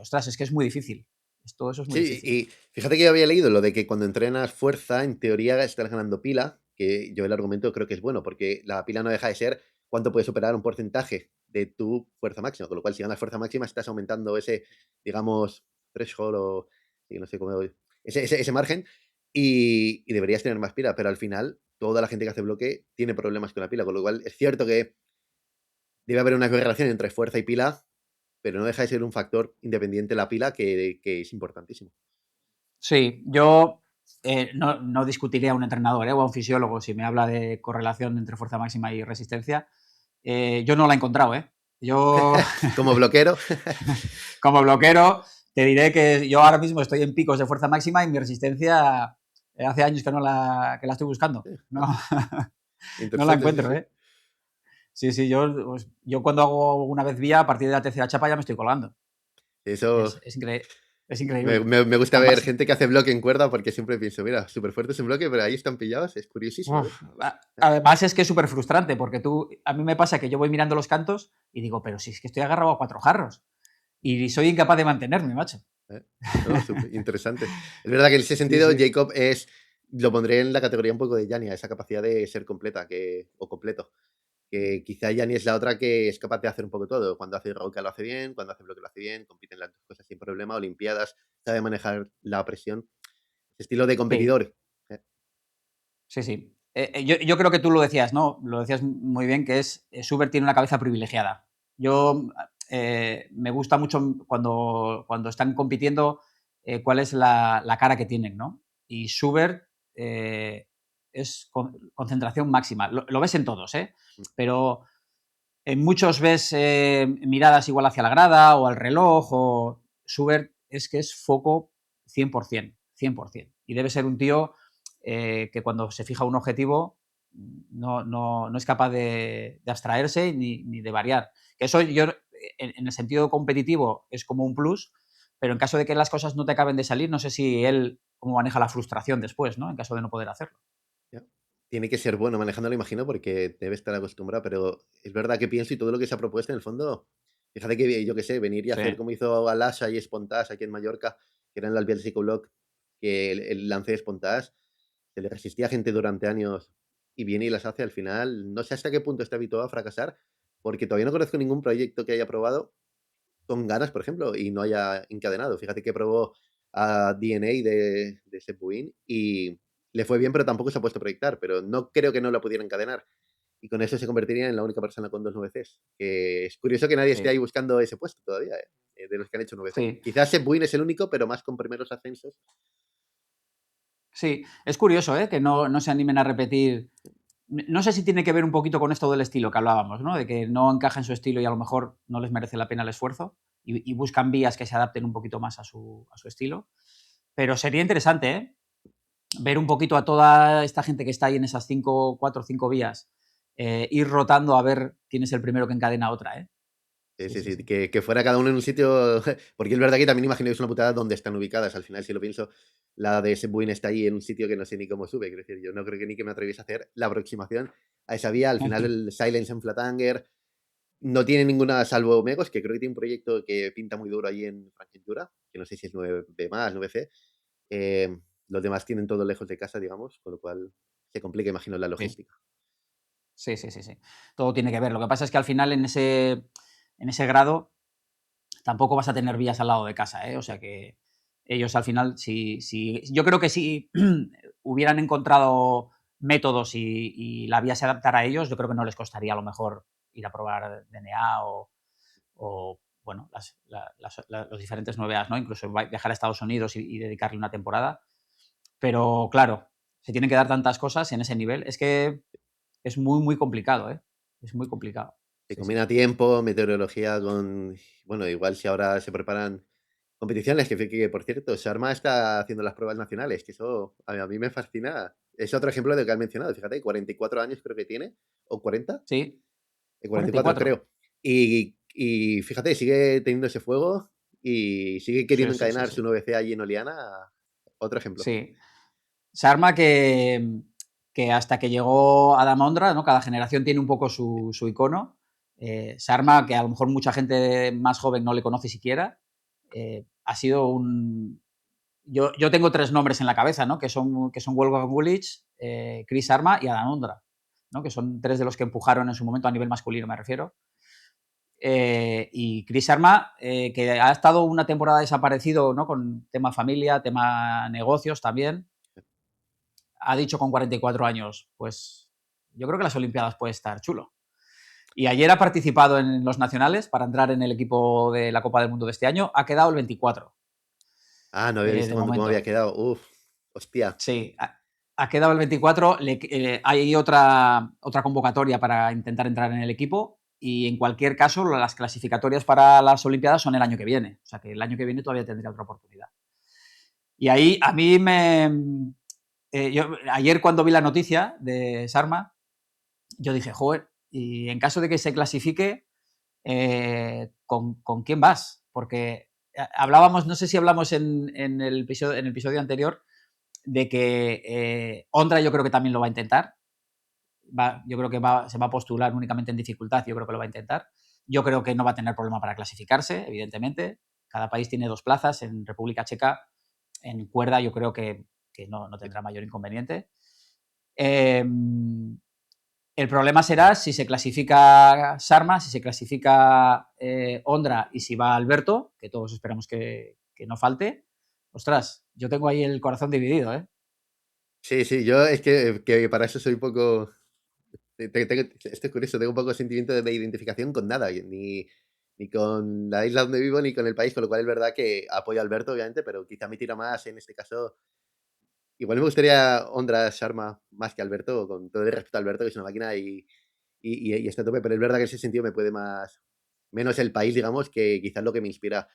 A: ostras, es que es muy difícil. Eso es muy
B: Sí,
A: difícil.
B: y fíjate que yo había leído lo de que cuando entrenas fuerza, en teoría estás ganando pila, que yo el argumento creo que es bueno, porque la pila no deja de ser cuánto puedes superar un porcentaje de tu fuerza máxima, con lo cual si ganas fuerza máxima estás aumentando ese, digamos, threshold o sí, no sé cómo, ese margen y deberías tener más pila, pero al final toda la gente que hace bloque tiene problemas con la pila, con lo cual es cierto que debe haber una correlación entre fuerza y pila, pero no deja de ser un factor independiente la pila que es importantísimo.
A: Sí, yo no discutiría a un entrenador o a un fisiólogo si me habla de correlación entre fuerza máxima y resistencia. Yo no la he encontrado, ¿eh? Yo,
B: Como bloquero.
A: como bloquero, te diré que yo ahora mismo estoy en picos de fuerza máxima y mi resistencia hace años que la estoy buscando. No, no la
B: Interesante, sí,
A: encuentro,
B: sí.
A: ¿eh? Sí, sí, yo cuando hago una vez vía, a partir de la tercera chapa ya me estoy colgando.
B: Eso
A: Es
B: me,
A: increíble.
B: me gusta
A: Además,
B: ver gente que hace bloque en cuerda porque siempre pienso, mira, súper fuertes en bloque, pero ahí están pillados. Es curiosísimo, ¿eh?
A: además es que es súper frustrante porque a mí me pasa que yo voy mirando los cantos y digo, pero si es que estoy agarrado a 4 jarros y soy incapaz de mantenerme, macho.
B: ¿Eh? No, súper interesante. Es verdad que en ese
A: Sí,
B: sentido
A: sí.
B: Jacob lo pondré en la categoría un poco de Yanni, esa capacidad de ser completa o completo. Que quizá Yanni es la otra que es capaz de hacer un poco todo. Cuando hace roca lo hace bien, cuando hace bloque lo hace bien, compite en las dos cosas sin problema, olimpiadas, sabe manejar la presión. Estilo de
A: Sí,
B: competidor. ¿Eh?
A: sí, sí. Yo creo que tú lo decías, ¿no? Lo decías muy bien, que Schubert tiene una cabeza privilegiada. Yo me gusta mucho cuando están compitiendo cuál es la cara que tienen, ¿no? Y Schubert es concentración máxima. Lo ves en todos, ¿eh? Pero en muchos ves miradas igual hacia la grada o al reloj o Schubert es que es foco 100%, 100%. Y debe ser un tío que cuando se fija un objetivo no es capaz de abstraerse ni de variar. Que eso yo, en el sentido competitivo, es como un plus, pero en caso de que las cosas no te acaben de salir, no sé si él cómo maneja la frustración después, ¿no? En caso de no poder hacerlo.
B: Ya. Tiene que ser bueno manejándolo, imagino, porque debe estar acostumbrado, pero es verdad que pienso y todo lo que se ha propuesto en el fondo, fíjate que yo qué sé, venir y
A: Sí,
B: hacer como hizo Alasa y Espontás aquí en Mallorca, que eran las vías de Psicoblock, que el lance de Espontás se le resistía a gente durante años y viene y las hace al final. No sé hasta qué punto está habituado a fracasar, porque todavía no conozco ningún proyecto que haya probado con ganas, por ejemplo, y no haya encadenado. Fíjate que probó a DNA de Seth Buin y le fue bien, pero tampoco se ha puesto a proyectar, pero no creo que no la pudiera encadenar. Y con eso se convertiría en la única persona con 2 9Cs. Que es curioso que nadie esté
A: sí,
B: ahí buscando ese puesto todavía, de los que han hecho 9C.
A: sí.
B: Quizás Seth Buin es el único, pero más con primeros ascensos.
A: Sí, es curioso, ¿eh? Que no se animen a repetir. No sé si tiene que ver un poquito con esto del estilo que hablábamos, ¿no? De que no encaja en su estilo y a lo mejor no les merece la pena el esfuerzo y buscan vías que se adapten un poquito más a su estilo. Pero sería interesante, ¿eh? Ver un poquito a toda esta gente que está ahí en esas 4 o 5 vías, ir rotando a ver quién es el primero que encadena otra, ¿eh?
B: Sí,
A: Sí,
B: sí,
A: sí,
B: sí,
A: sí.
B: que fuera cada uno en un sitio, porque es verdad que también imagino que es una putada dónde están ubicadas. Al final, si lo pienso, la de Sebuen está ahí en un sitio que no sé ni cómo sube. Quiero decir, yo no creo que ni que me atreviese a hacer la aproximación a esa vía. Al final, el Silence en Flatanger no tiene ninguna, salvo Omegos, que creo que tiene un proyecto que pinta muy duro ahí en Frankentura, que no sé si es 9B más, 9C. Eh, los demás tienen todo lejos de casa, digamos, con lo cual se complica, imagino, la
A: Sí,
B: logística.
A: sí, sí, sí, sí. Todo tiene que ver. Lo que pasa es que al final en ese grado tampoco vas a tener vías al lado de casa, ¿eh? O sea que ellos al final, yo creo que si hubieran encontrado métodos y la vía se adaptara a ellos, yo creo que no les costaría a lo mejor ir a probar DNA o bueno, los diferentes 9As, ¿no? Incluso viajar a Estados Unidos y dedicarle una temporada. Pero claro, se tienen que dar tantas cosas en ese nivel. Es que es muy, muy complicado, ¿eh? Es muy complicado.
B: Se
A: Sí, sí.
B: combina tiempo, meteorología con... Bueno, igual si ahora se preparan competiciones, que por cierto, Sharma está haciendo las pruebas nacionales, que eso a mí me fascina. Es otro ejemplo de lo que has mencionado, fíjate, 44 años creo que tiene, o 40,
A: Sí,
B: 44
A: 44.
B: creo. Y fíjate, sigue teniendo ese fuego y sigue
A: Sí,
B: queriendo
A: sí, sí,
B: encadenar
A: sí.
B: su 9C allí en Oliana. Otro ejemplo.
A: Sí. Sarma que hasta que llegó Adam Ondra, ¿no? Cada generación tiene un poco su icono. Sarma, que a lo mejor mucha gente más joven no le conoce siquiera, ha sido un... Yo tengo tres nombres en la cabeza, ¿no? Que son Wolfgang Woolwich, Chris Sarma y Adam Ondra, ¿no? Que son tres de los que empujaron en su momento a nivel masculino, me refiero. Y Chris Sarma, que ha estado una temporada desaparecido, ¿no? Con tema familia, tema negocios también, ha dicho con 44 años, pues yo creo que las Olimpiadas puede estar chulo. Y ayer ha participado en los nacionales para entrar en el equipo de la Copa del Mundo de este año. Ha quedado el 24,
B: Ah, no había visto
A: de
B: cómo había
A: momento.
B: quedado. Uf, hostia.
A: Sí, ha quedado el 24. Hay otra convocatoria para intentar entrar en el equipo. Y en cualquier caso, las clasificatorias para las Olimpiadas son el año que viene. O sea que el año que viene todavía tendría otra oportunidad. Y ahí a mí ayer cuando vi la noticia de Sarma, yo dije, joder, y en caso de que se clasifique, ¿con quién vas? Porque hablábamos, no sé si hablamos en el episodio anterior, de que Ondra yo creo que también lo va a intentar. Yo creo que se va a postular únicamente en dificultad, yo creo que lo va a intentar. Yo creo que no va a tener problema para clasificarse, evidentemente. Cada país tiene 2 plazas. En República Checa, en cuerda, yo creo que no tendrá mayor inconveniente. Eh, el problema será si se clasifica Sarma, si se clasifica Ondra y si va Alberto, que todos esperamos que no falte. Ostras, yo tengo ahí el corazón dividido, ¿eh?
B: Sí, sí, yo es que para eso soy un poco... Esto es curioso, tengo un poco de sentimiento de identificación con nada, ni con la isla donde vivo ni con el país, con lo cual es verdad que apoyo a Alberto, obviamente, pero quizá me tira más en este caso. Igual me gustaría Ondra Sharma más que Alberto, con todo el respeto a Alberto, que es una máquina y está a tope, pero es verdad que en ese sentido me puede más, menos el país, digamos, que quizás lo que me inspira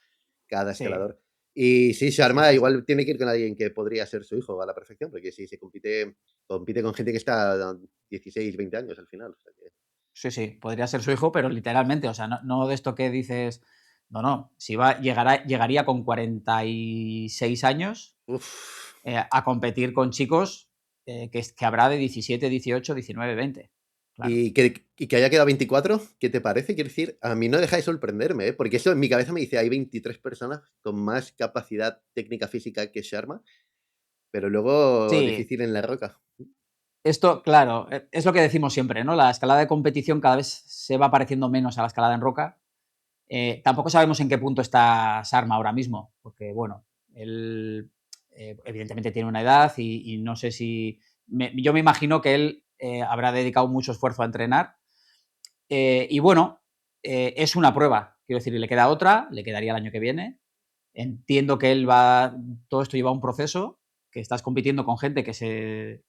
B: cada
A: Sí,
B: escalador. Y sí,
A: sí,
B: Sharma
A: sí, sí.
B: igual tiene que ir con alguien que podría ser su hijo a la perfección, porque sí, se compite con gente que está a 16, 20 años al final. O sea que,
A: Sí, sí, podría ser su hijo, pero literalmente, o sea, no de esto que dices, no, no, si llegaría con 46 años
B: uf.
A: a competir con chicos que habrá de 17, 18, 19, 20. Claro.
B: Y que haya quedado 24, ¿qué te parece? Quiero decir, a mí no deja de sorprenderme, ¿eh? Porque eso en mi cabeza me dice, hay 23 personas con más capacidad técnica física que Sharma, pero luego
A: Sí,
B: difícil en la roca.
A: esto, claro, es lo que decimos siempre, ¿no? La escalada de competición cada vez se va pareciendo menos a la escalada en roca. Tampoco sabemos en qué punto está Sarma ahora mismo, porque, bueno, él evidentemente tiene una edad y no sé si... yo me imagino que él habrá dedicado mucho esfuerzo a entrenar. Y bueno, es una prueba, quiero decir, y le queda otra, le quedaría el año que viene. Entiendo que todo esto lleva un proceso, que estás compitiendo con gente que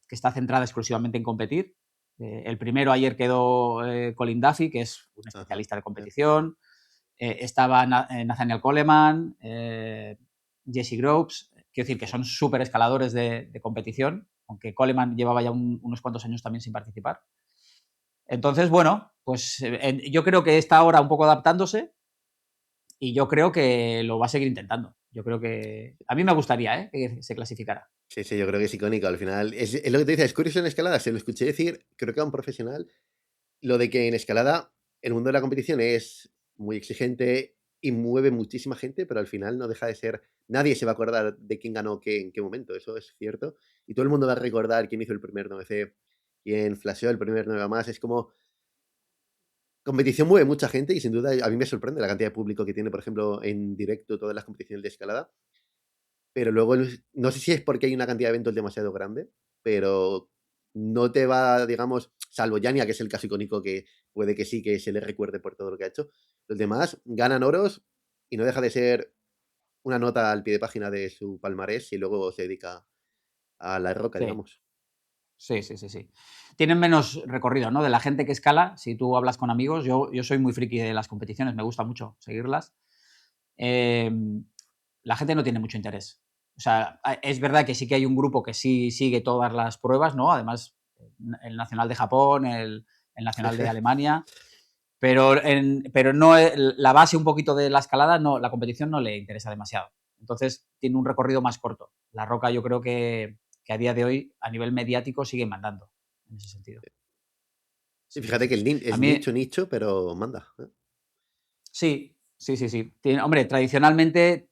A: está centrada exclusivamente en competir. El primero ayer quedó Colin Duffy, que es un
B: Ajá.
A: especialista de
B: Sí.
A: competición. Estaba Nathaniel Coleman, Jesse Groves. Quiero decir que son súper escaladores de competición, aunque Coleman llevaba ya unos cuantos años también sin participar. Entonces, bueno, pues yo creo que está ahora un poco adaptándose y yo creo que lo va a seguir intentando. Yo creo que a mí me gustaría que se clasificara.
B: Sí, sí, yo creo que es icónico. Al final, es lo que te dice, es curioso en escalada. Se lo escuché decir, creo que a un profesional, lo de que en escalada el mundo de la competición es muy exigente y mueve muchísima gente, pero al final no deja de ser. Nadie se va a acordar de quién ganó qué en qué momento, eso es cierto. Y todo el mundo va a recordar quién hizo el primer 9C, quién flasheó el primer 9 a más. Es como. Competición mueve mucha gente y sin duda a mí me sorprende la cantidad de público que tiene, por ejemplo, en directo todas las competiciones de escalada. Pero luego, no sé si es porque hay una cantidad de eventos demasiado grande, pero no te va, digamos, salvo Yania, que es el caso icónico que puede que sí, que se le recuerde por todo lo que ha hecho. Los demás ganan oros y no deja de ser una nota al pie de página de su palmarés y luego se dedica a la roca,
A: Sí,
B: digamos.
A: sí, sí, sí, sí. Tienen menos recorrido, ¿no? De la gente que escala, si tú hablas con amigos, yo soy muy friki de las competiciones, me gusta mucho seguirlas. Eh, la gente no tiene mucho interés. O sea, es verdad que sí que hay un grupo que sí sigue todas las pruebas, ¿no? Además, el nacional de Japón, el nacional de Alemania, pero no la base un poquito de la escalada, no, la competición no le interesa demasiado. Entonces, tiene un recorrido más corto. La roca yo creo que a día de hoy, a nivel mediático, sigue mandando en ese sentido.
B: Y
A: Sí, sí,
B: fíjate que
A: sí.
B: el
A: A
B: es
A: mí,
B: nicho, pero manda.
A: sí, sí, sí, sí. Hombre, tradicionalmente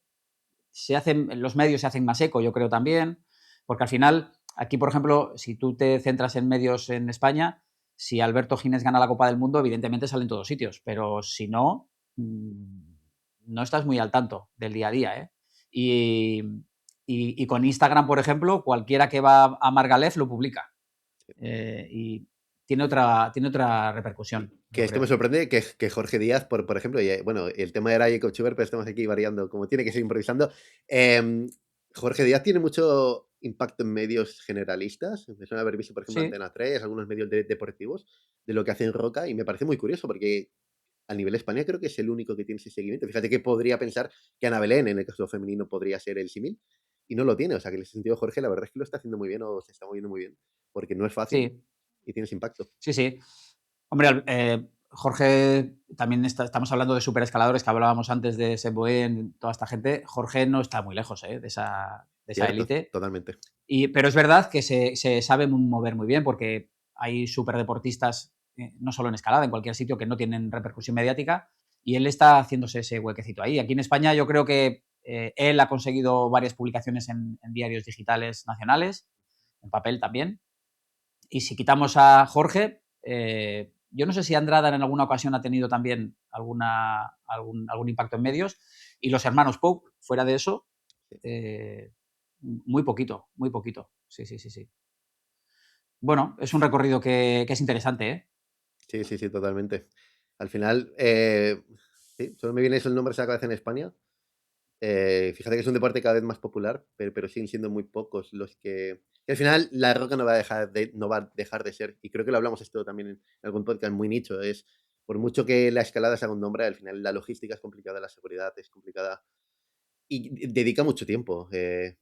A: los medios se hacen más eco, yo creo también, porque al final, aquí, por ejemplo, si tú te centras en medios en España, si Alberto Gines gana la Copa del Mundo, evidentemente sale en todos sitios, pero si no, no estás muy al tanto del día a día, ¿eh? Y, y con Instagram, por ejemplo, cualquiera que va a Margalef lo publica. Y tiene otra repercusión,
B: Que
A: yo
B: esto me
A: creo.
B: sorprende que Jorge Díaz, por ejemplo, y, bueno, el tema era Jacob Schubert, pero estamos aquí variando, como tiene que ser improvisando. Jorge Díaz tiene mucho impacto en medios generalistas. Me suena haber visto, por ejemplo,
A: Sí,
B: Antena 3, algunos medios deportivos, de lo que hace en Roca, y me parece muy curioso porque a nivel España creo que es el único que tiene ese seguimiento. Fíjate que podría pensar que Ana Belén, en el caso femenino, podría ser el símil, y no lo tiene. O sea, que en ese sentido Jorge, la verdad es que lo está haciendo muy bien o se está moviendo muy bien, porque no es fácil
A: sí,
B: y tienes impacto.
A: sí, sí. Hombre, Jorge, también estamos hablando de superescaladores que hablábamos antes de Seboen, toda esta gente. Jorge no está muy lejos de esa
B: Cierto,
A: élite.
B: totalmente.
A: Pero es verdad que se sabe mover muy bien porque hay superdeportistas, no solo en escalada, en cualquier sitio, que no tienen repercusión mediática y él está haciéndose ese huequecito ahí. Aquí en España yo creo que él ha conseguido varias publicaciones en diarios digitales nacionales, en papel también. Y si quitamos a Jorge, yo no sé si Andrada en alguna ocasión ha tenido también algún impacto en medios. Y los hermanos Pope, fuera de eso, eh, muy poquito, muy poquito. Sí, sí, sí, sí. Bueno, es un recorrido que es interesante, ¿eh?
B: Sí, sí, sí, totalmente. Al final, sí, solo me viene eso el nombre a la cabeza en España. Fíjate que es un deporte cada vez más popular, pero siguen siendo muy pocos los que al final la roca no va a dejar de ser, y creo que lo hablamos esto también en algún podcast muy nicho, es por mucho que la escalada se haga un nombre, al final la logística es complicada, la seguridad es complicada y dedica mucho tiempo la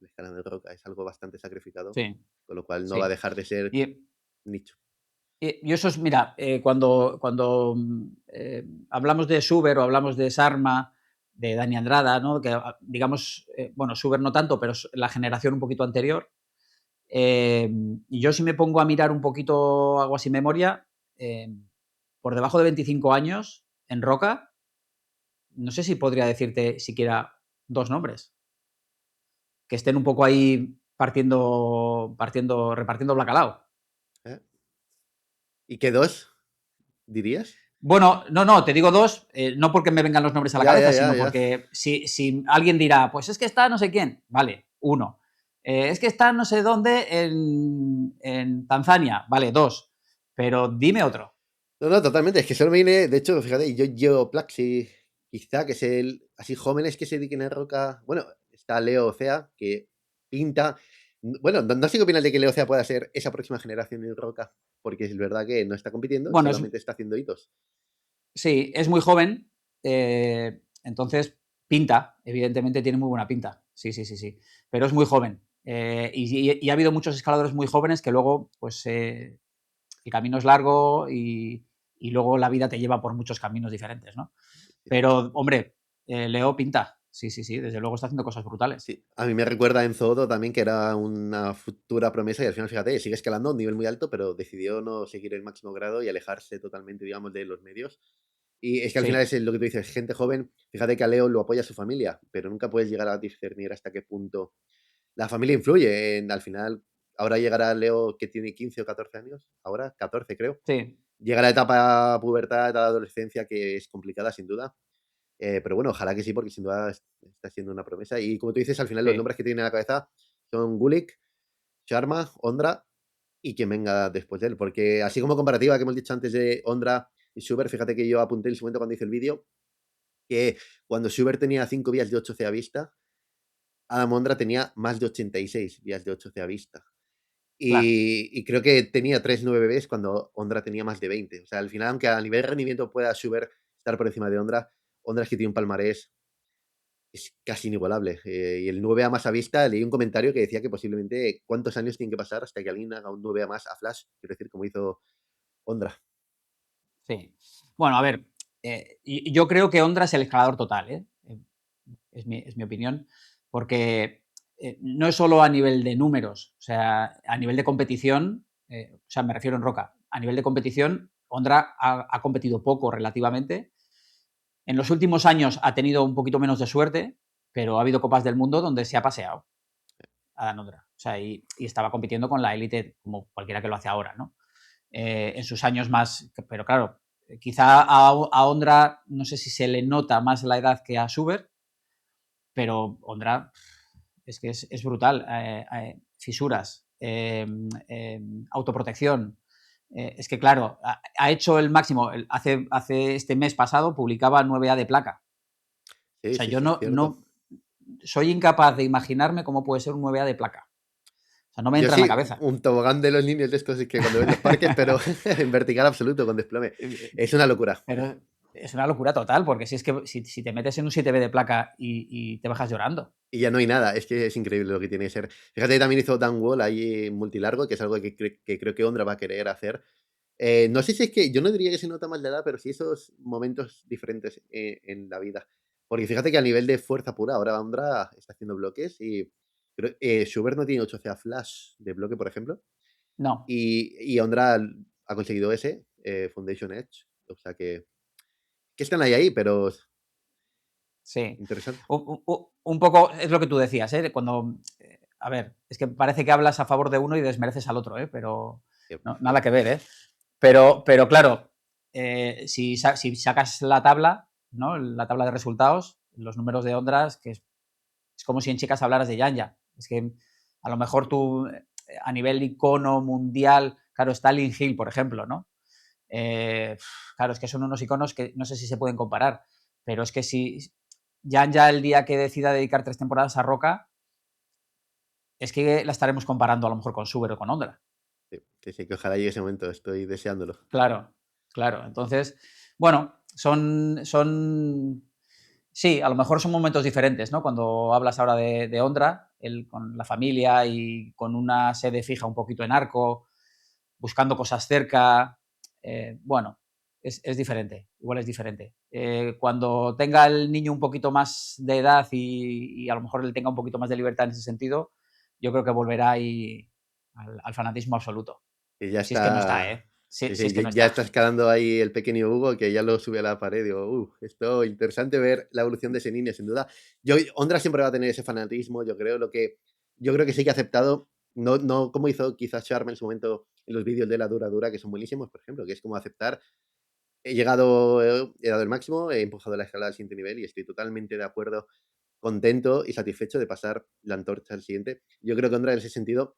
B: escalada de roca, es algo bastante sacrificado,
A: Sí,
B: con lo cual no va a
A: sí.
B: dejar de ser
A: Y,
B: nicho.
A: y eso es, mira, cuando hablamos de Suber o hablamos de Sarma, de Dani Andrada, ¿no? Que digamos, bueno, Suber no tanto, pero es la generación un poquito anterior. Y yo si me pongo a mirar un poquito, hago así memoria, eh, por debajo de 25 años en Roca, no sé si podría decirte siquiera dos nombres, que estén un poco ahí repartiendo bacalao.
B: ¿Eh? ¿Y qué dos dirías?
A: Bueno, no, te digo dos, no porque me vengan los nombres a la
B: Ya, ya,
A: cabeza,
B: ya,
A: sino
B: ya.
A: porque si alguien dirá, pues es que está no sé quién, vale, uno. Es que está no sé dónde en Tanzania, vale, dos. Pero dime otro.
B: No, no, totalmente. Es que solo me viene, de hecho, fíjate, yo Plaxi, quizá, que es el, así jóvenes que se dediquen a roca. Bueno, está Leo Ocea, que pinta. Bueno, no sé qué opinas de que Leo Ocea pueda ser esa próxima generación en roca, porque es verdad que no está compitiendo,
A: Bueno,
B: solamente está haciendo hitos.
A: sí, es muy joven, entonces pinta, evidentemente tiene muy buena pinta. Sí, sí, sí, sí. Pero es muy joven. Y ha habido muchos escaladores muy jóvenes que luego, pues, el camino es largo y luego la vida te lleva por muchos caminos diferentes, ¿no? Pero, hombre, Leo pinta. Sí, sí, sí, desde luego está haciendo cosas brutales.
B: Sí, a mí me recuerda a Enzo Otto también, que era una futura promesa y al final, fíjate, sigue escalando a un nivel muy alto, pero decidió no seguir el máximo grado y alejarse totalmente, digamos, de los medios. Y es que al final
A: Sí,
B: es lo que tú dices, gente joven, fíjate que a Leo lo apoya su familia, pero nunca puedes llegar a discernir hasta qué punto la familia influye al final. Ahora llegará Leo que tiene 15 o 14 años, ahora 14 creo.
A: sí,
B: Llega la etapa pubertad, la adolescencia, que es complicada sin duda. Pero bueno, ojalá que sí, porque sin duda está siendo una promesa. Y como tú dices, al final los
A: sí,
B: nombres que tiene en la cabeza son Gulik, Sharma, Ondra y quien venga después de él. Porque así como comparativa que hemos dicho antes de Ondra y Schubert, fíjate que yo apunté en su momento cuando hice el vídeo que cuando Schubert tenía 5 vías de 8C a vista, Adam Ondra tenía más de 86 vías de 8C a vista.
A: claro.
B: Y creo que tenía 3 9Bs cuando Ondra tenía más de 20. O sea, al final, aunque a nivel de rendimiento pueda Schubert estar por encima de Ondra, Ondra es que tiene un palmarés es casi inigualable. Y el 9A más a vista, leí un comentario que decía que posiblemente cuántos años tienen que pasar hasta que alguien haga un 9A más a Flash, quiero decir, como hizo Ondra.
A: Sí. Bueno, a ver, y yo creo que Ondra es el escalador total, ¿eh? Es mi opinión, porque no es solo a nivel de números, o sea, a nivel de competición, o sea, me refiero en Roca, a nivel de competición, Ondra ha competido poco relativamente. En los últimos años ha tenido un poquito menos de suerte, pero ha habido Copas del Mundo donde se ha paseado a Ondra. O sea, y estaba compitiendo con la élite como cualquiera que lo hace ahora, ¿no? En sus años más, pero claro, quizá a Ondra no sé si se le nota más la edad que a Schubert, pero Ondra es que es brutal. Fisuras, autoprotección. Es que, claro, ha hecho el máximo. Hace este mes pasado publicaba 9A de placa. O
B: Sí,
A: sea,
B: sí,
A: yo
B: sí, es
A: no,
B: cierto.
A: no soy incapaz de imaginarme cómo puede ser un 9A de placa. O sea, no me
B: Yo
A: entra en la
B: sí,
A: cabeza.
B: un tobogán de los niños de estos que cuando ven los parques, pero en vertical absoluto, con desplome. Es una locura.
A: Pero es una locura total, porque si es que si te metes en un 7B de placa y te bajas llorando.
B: Y ya no hay nada, es que es increíble lo que tiene que ser. Fíjate que también hizo Dan Wall ahí multilargo, que es algo que creo que Ondra va a querer hacer. No sé si es que yo no diría que se nota más la edad, pero sí esos momentos diferentes en la vida. Porque fíjate que a nivel de fuerza pura, ahora Ondra está haciendo bloques y Schubert no tiene 8C Flash de bloque, por ejemplo.
A: No,
B: Y Ondra ha conseguido ese, Foundation Edge. O sea que están ahí, pero
A: sí.
B: interesante.
A: Un poco es lo que tú decías, ¿eh? Cuando, a ver, es que parece que hablas a favor de uno y desmereces al otro, ¿eh? Pero no, nada que ver, ¿eh? Pero claro, si sacas la tabla, ¿no? La tabla de resultados, los números de Ondras, que es como si en chicas hablaras de Yanya. Es que a lo mejor tú, a nivel icono mundial, claro, está Lin Hill, por ejemplo, ¿no? Eh, claro, es que son unos iconos que no sé si se pueden comparar, pero es que si ya el día que decida dedicar 3 temporadas a Roca, es que la estaremos comparando a lo mejor con Suber o con Ondra.
B: Sí, sí, sí, que ojalá llegue ese momento, estoy deseándolo.
A: Claro, claro. Entonces, bueno, sí, a lo mejor son momentos diferentes, ¿no? Cuando hablas ahora de Ondra, él con la familia y con una sede fija un poquito en Arco, buscando cosas cerca, bueno, es diferente, igual es diferente. Cuando tenga el niño un poquito más de edad y a lo mejor él tenga un poquito más de libertad en ese sentido, yo creo que volverá ahí al fanatismo absoluto.
B: Y ya
A: Si es que no está,
B: está.
A: ¿eh? Si,
B: Sí,
A: si
B: sí,
A: es que no
B: ya
A: está.
B: está escalando ahí el pequeño Hugo, que ya lo sube a la pared. Digo, esto interesante ver la evolución de ese niño, sin duda. Ondra siempre va a tener ese fanatismo, yo creo. Yo creo que sí que ha aceptado, no como hizo quizás Sharma en su momento en los vídeos de la dura dura, que son buenísimos, por ejemplo, que es como aceptar. He dado el máximo, he empujado la escalada al siguiente nivel y estoy totalmente de acuerdo, contento y satisfecho de pasar la antorcha al siguiente. Yo creo que Ondra en ese sentido.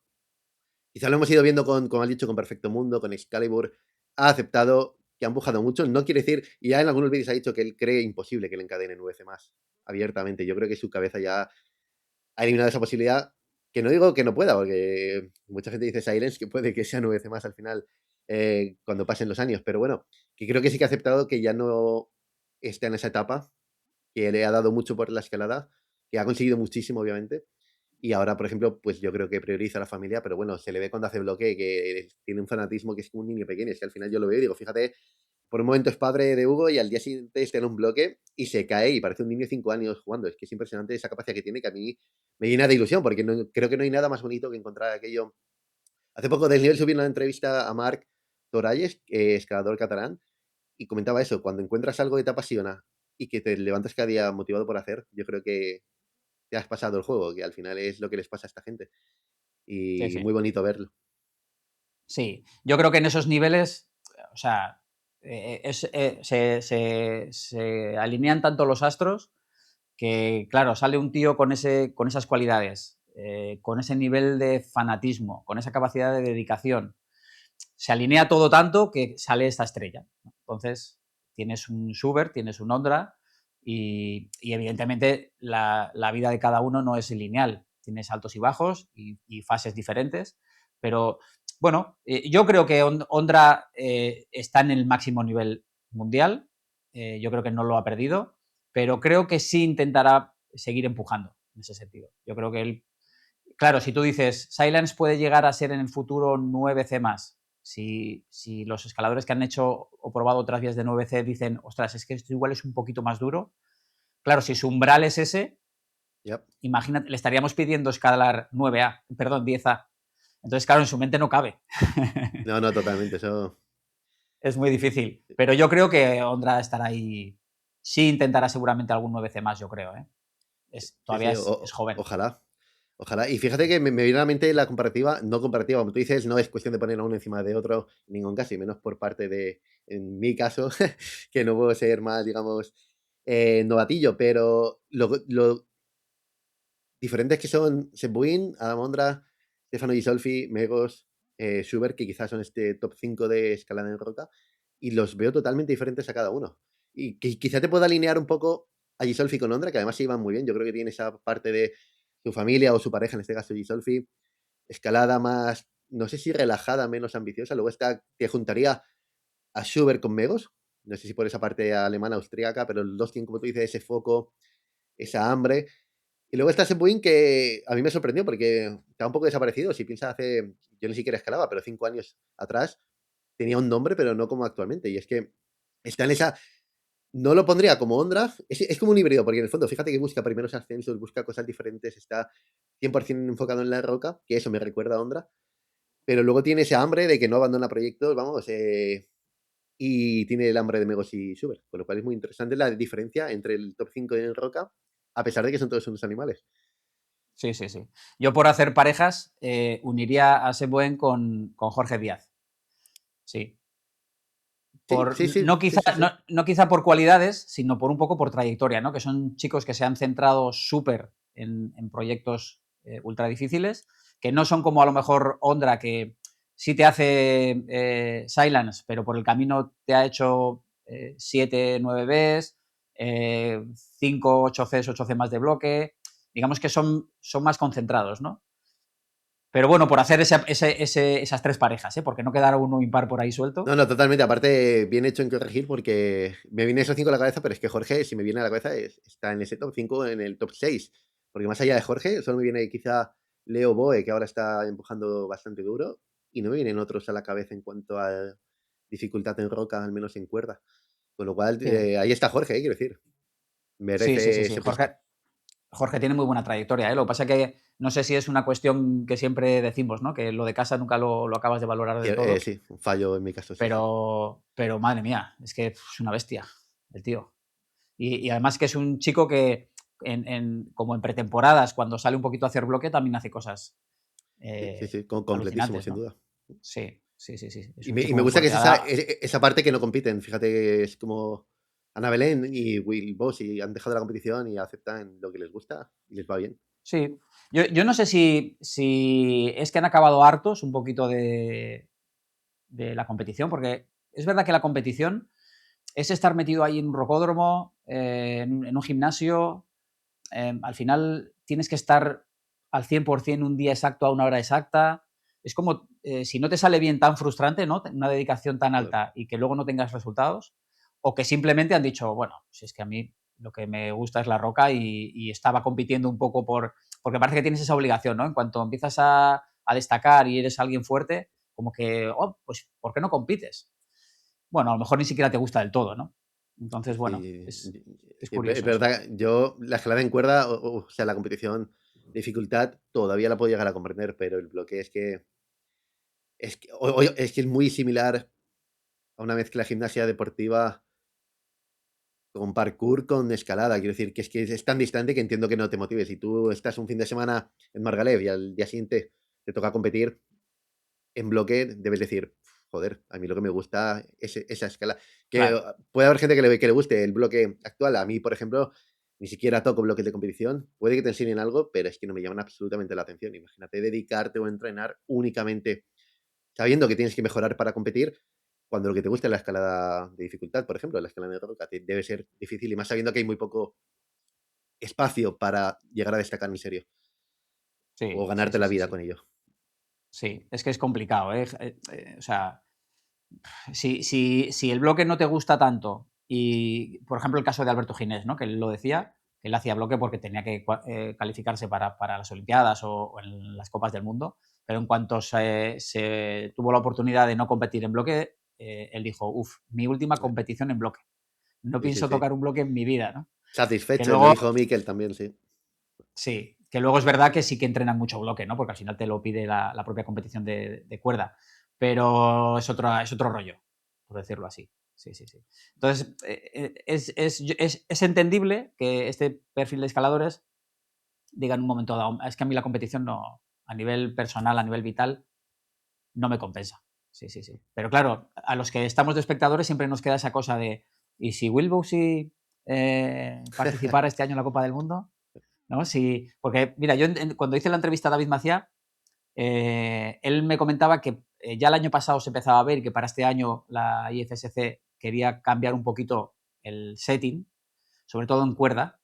B: Quizá lo hemos ido viendo con, como has dicho, con Perfecto Mundo, con Excalibur. Ha aceptado que ha empujado mucho. No quiere decir, y ya en algunos vídeos ha dicho que él cree imposible que le encadenen VC más abiertamente. Yo creo que su cabeza ya ha eliminado esa posibilidad. Que no digo que no pueda, porque mucha gente dice Silence que puede que sea 9C más al final cuando pasen los años. Pero bueno, que creo que sí que ha aceptado que ya no está en esa etapa, que le ha dado mucho por la escalada, que ha conseguido muchísimo, obviamente, y ahora, por ejemplo, pues yo creo que prioriza a la familia, pero bueno, se le ve cuando hace bloque que tiene un fanatismo que es como un niño pequeño. Es que al final yo lo veo y digo, fíjate por un momento es padre de Hugo y al día siguiente está en un bloque y se cae y parece un niño de 5 años jugando. Es que es impresionante esa capacidad que tiene, que a mí me llena de ilusión, porque creo que no hay nada más bonito que encontrar aquello. Hace poco del nivel subí una entrevista a Marc Toralles, escalador catalán, y comentaba eso: cuando encuentras algo que te apasiona y que te levantas cada día motivado por hacer, yo creo que te has pasado el juego, que al final es lo que les pasa a esta gente.
A: Sí,
B: Y
A: sí.
B: muy bonito verlo.
A: Sí, yo creo que en esos niveles, o sea, se alinean tanto los astros que, claro, sale un tío con esas cualidades, con ese nivel de fanatismo, con esa capacidad de dedicación. Se alinea todo tanto que sale esta estrella, ¿no? Entonces, tienes un Schubert, tienes un Ondra y evidentemente la vida de cada uno no es lineal. Tienes altos y bajos y fases diferentes, pero bueno, yo creo que Ondra está en el máximo nivel mundial, yo creo que no lo ha perdido, pero creo que sí intentará seguir empujando en ese sentido. Yo creo que él, claro, si tú dices, Silence puede llegar a ser en el futuro 9C más, si los escaladores que han hecho o probado otras vías de 9C dicen, ostras, es que esto igual es un poquito más duro, claro, si su umbral es ese,
B: Yep.
A: imagínate, le estaríamos pidiendo escalar 9A, perdón, 10A. Entonces, claro, en su mente no cabe.
B: No, no, totalmente. Eso.
A: Es muy difícil. Pero yo creo que Ondra estará ahí. Sí intentará seguramente algún 9C más, yo creo. ¿Eh?
B: Sí,
A: Todavía
B: sí,
A: es joven.
B: ojalá. Ojalá. Y fíjate que me viene a la mente la comparativa, no comparativa, como tú dices, no es cuestión de poner a uno encima de otro en ningún caso, y menos por parte de, en mi caso, que no puedo ser más, digamos, novatillo, pero lo diferentes que son Sebuen, Adam Ondra, Stefano Gisolfi, Megos, Schubert, que quizás son este top 5 de escalada en roca, y los veo totalmente diferentes a cada uno. Y que quizá te pueda alinear un poco a Gisolfi con Ondra, que además se iban muy bien. Yo creo que tiene esa parte de su familia o su pareja, en este caso Gisolfi, escalada más, no sé si relajada, menos ambiciosa. Luego te juntaría a Schubert con Megos, no sé si por esa parte alemana, austríaca, pero los dos tienen, como tú dices, ese foco, esa hambre. Y luego está Sebuen, que a mí me sorprendió porque está un poco desaparecido. Si piensas yo ni siquiera escalaba, pero 5 años atrás tenía un nombre, pero no como actualmente. Y es que está en esa, no lo pondría como Ondra, es como un híbrido, porque en el fondo, fíjate que busca primeros ascensos, busca cosas diferentes, está 100% enfocado en la roca, que eso me recuerda a Ondra, pero luego tiene ese hambre de que no abandona proyectos, vamos, y tiene el hambre de Megos y Schubert, con lo cual es muy interesante la diferencia entre el top 5 en roca, a pesar de que son todos unos animales.
A: Sí, sí, sí. Yo por hacer parejas uniría a Sebuen con Jorge Díaz. Sí.
B: Sí,
A: Por,
B: sí, sí,
A: no,
B: sí,
A: quizá,
B: sí,
A: no,
B: sí.
A: no quizá por cualidades, sino por un poco por trayectoria, ¿no? Que son chicos que se han centrado súper en proyectos ultra difíciles, que no son como a lo mejor Ondra, que sí te hace Silence, pero por el camino te ha hecho 7, 9 Bs, 5, 8 Cs, 8 C más de bloque. Digamos que son más concentrados, ¿no? Pero bueno, por hacer esas tres parejas, ¿eh? Porque no quedara uno impar por ahí suelto.
B: No, no, totalmente. Aparte, bien hecho en corregir porque me viene esos 5 a la cabeza, pero es que Jorge, si me viene a la cabeza, está en ese top 5, en el top 6. Porque más allá de Jorge, solo me viene quizá Leo Boe, que ahora está empujando bastante duro, y no me vienen otros a la cabeza en cuanto a dificultad en roca, al menos en cuerda. Con lo cual,
A: Sí,
B: ahí está Jorge, quiero decir.
A: sí, sí, sí,
B: Merece
A: sí.
B: ese puesto.
A: Jorge tiene muy buena trayectoria, ¿eh? Lo que pasa es que no sé si es una cuestión que siempre decimos, ¿no? Que lo de casa nunca lo acabas de valorar del todo,
B: Sí, un fallo en mi caso, sí, sí.
A: pero madre mía, es que es una bestia el tío. Y además que es un chico que como en pretemporadas, cuando sale un poquito a hacer bloque, también hace cosas
B: Sí, sí, sí, completísimo,
A: alucinantes,
B: sin
A: ¿no?
B: duda.
A: Sí, sí, sí, sí. Es
B: Y
A: un
B: me, y
A: chico
B: me
A: muy
B: gusta que
A: fuerte.
B: es esa parte que no compiten. Fíjate que es como Ana Belén y Will Boss y han dejado la competición y aceptan lo que les gusta y les va bien.
A: Sí. Yo no sé si es que han acabado hartos un poquito de la competición, porque es verdad que la competición es estar metido ahí en un rocódromo, en un gimnasio. Al final tienes que estar al 100% un día exacto a una hora exacta. Es como si no te sale bien, tan frustrante, ¿no? Una dedicación tan
B: Joder.
A: alta y que luego no tengas resultados, o que simplemente han dicho, bueno, si es que a mí lo que me gusta es la roca y estaba compitiendo un poco porque parece que tienes esa obligación, ¿no? En cuanto empiezas a destacar y eres alguien fuerte, como que, oh, pues, ¿por qué no compites? bueno, a lo mejor ni siquiera te gusta del todo, ¿no? Entonces, bueno,
B: Sí,
A: es
B: es
A: curioso eso.
B: verdad, yo la escalada en cuerda, o sea, la competición de dificultad todavía la puedo llegar a comprender, pero el bloque es que es muy similar a una mezcla de gimnasia deportiva con parkour con escalada. Quiero decir que es tan distante que entiendo que no te motive. Si tú estás un fin de semana en Margalef y al día siguiente te toca competir en bloque, debes decir, joder, a mí lo que me gusta es esa escala. Que
A: Claro,
B: puede haber gente que le guste el bloque actual. A mí, por ejemplo, ni siquiera toco bloques de competición. Puede que te enseñen algo, pero es que no me llaman absolutamente la atención. Imagínate dedicarte o entrenar únicamente sabiendo que tienes que mejorar para competir, cuando lo que te gusta es la escalada de dificultad, por ejemplo, la escalada de roca, debe ser difícil y más sabiendo que hay muy poco espacio para llegar a destacar en serio o
A: sí, sí,
B: ganarte
A: sí,
B: la
A: sí,
B: vida
A: sí.
B: con ello.
A: Sí, es que es complicado, ¿eh? O sea, si el bloque no te gusta tanto, y por ejemplo el caso de Alberto Ginés, ¿no? Que él lo decía, que él hacía bloque porque tenía que calificarse para las Olimpiadas o en las Copas del Mundo, pero en cuanto se tuvo la oportunidad de no competir en bloque, él dijo, uff, mi última competición en bloque. No
B: Sí, sí,
A: pienso
B: sí.
A: tocar un bloque en mi vida, ¿no? Que
B: Satisfecho, lo
A: luego,
B: dijo Mikel también, sí.
A: sí, que luego es verdad que sí que entrenan mucho bloque, ¿no? Porque al final te lo pide la propia competición de cuerda. Pero es otro rollo, por decirlo así. Sí, sí, sí. Entonces, es entendible que este perfil de escaladores diga en un momento dado, es que a mí la competición no, a nivel personal, a nivel vital, no me compensa. Sí, sí, sí. Pero claro, a los que estamos de espectadores siempre nos queda esa cosa de, ¿y si Wilbowsy participara este año en la Copa del Mundo? ¿No? Sí, porque, mira, yo cuando hice la entrevista a David Maciá, él me comentaba que ya el año pasado se empezaba a ver que para este año la IFSC quería cambiar un poquito el setting, sobre todo en cuerda,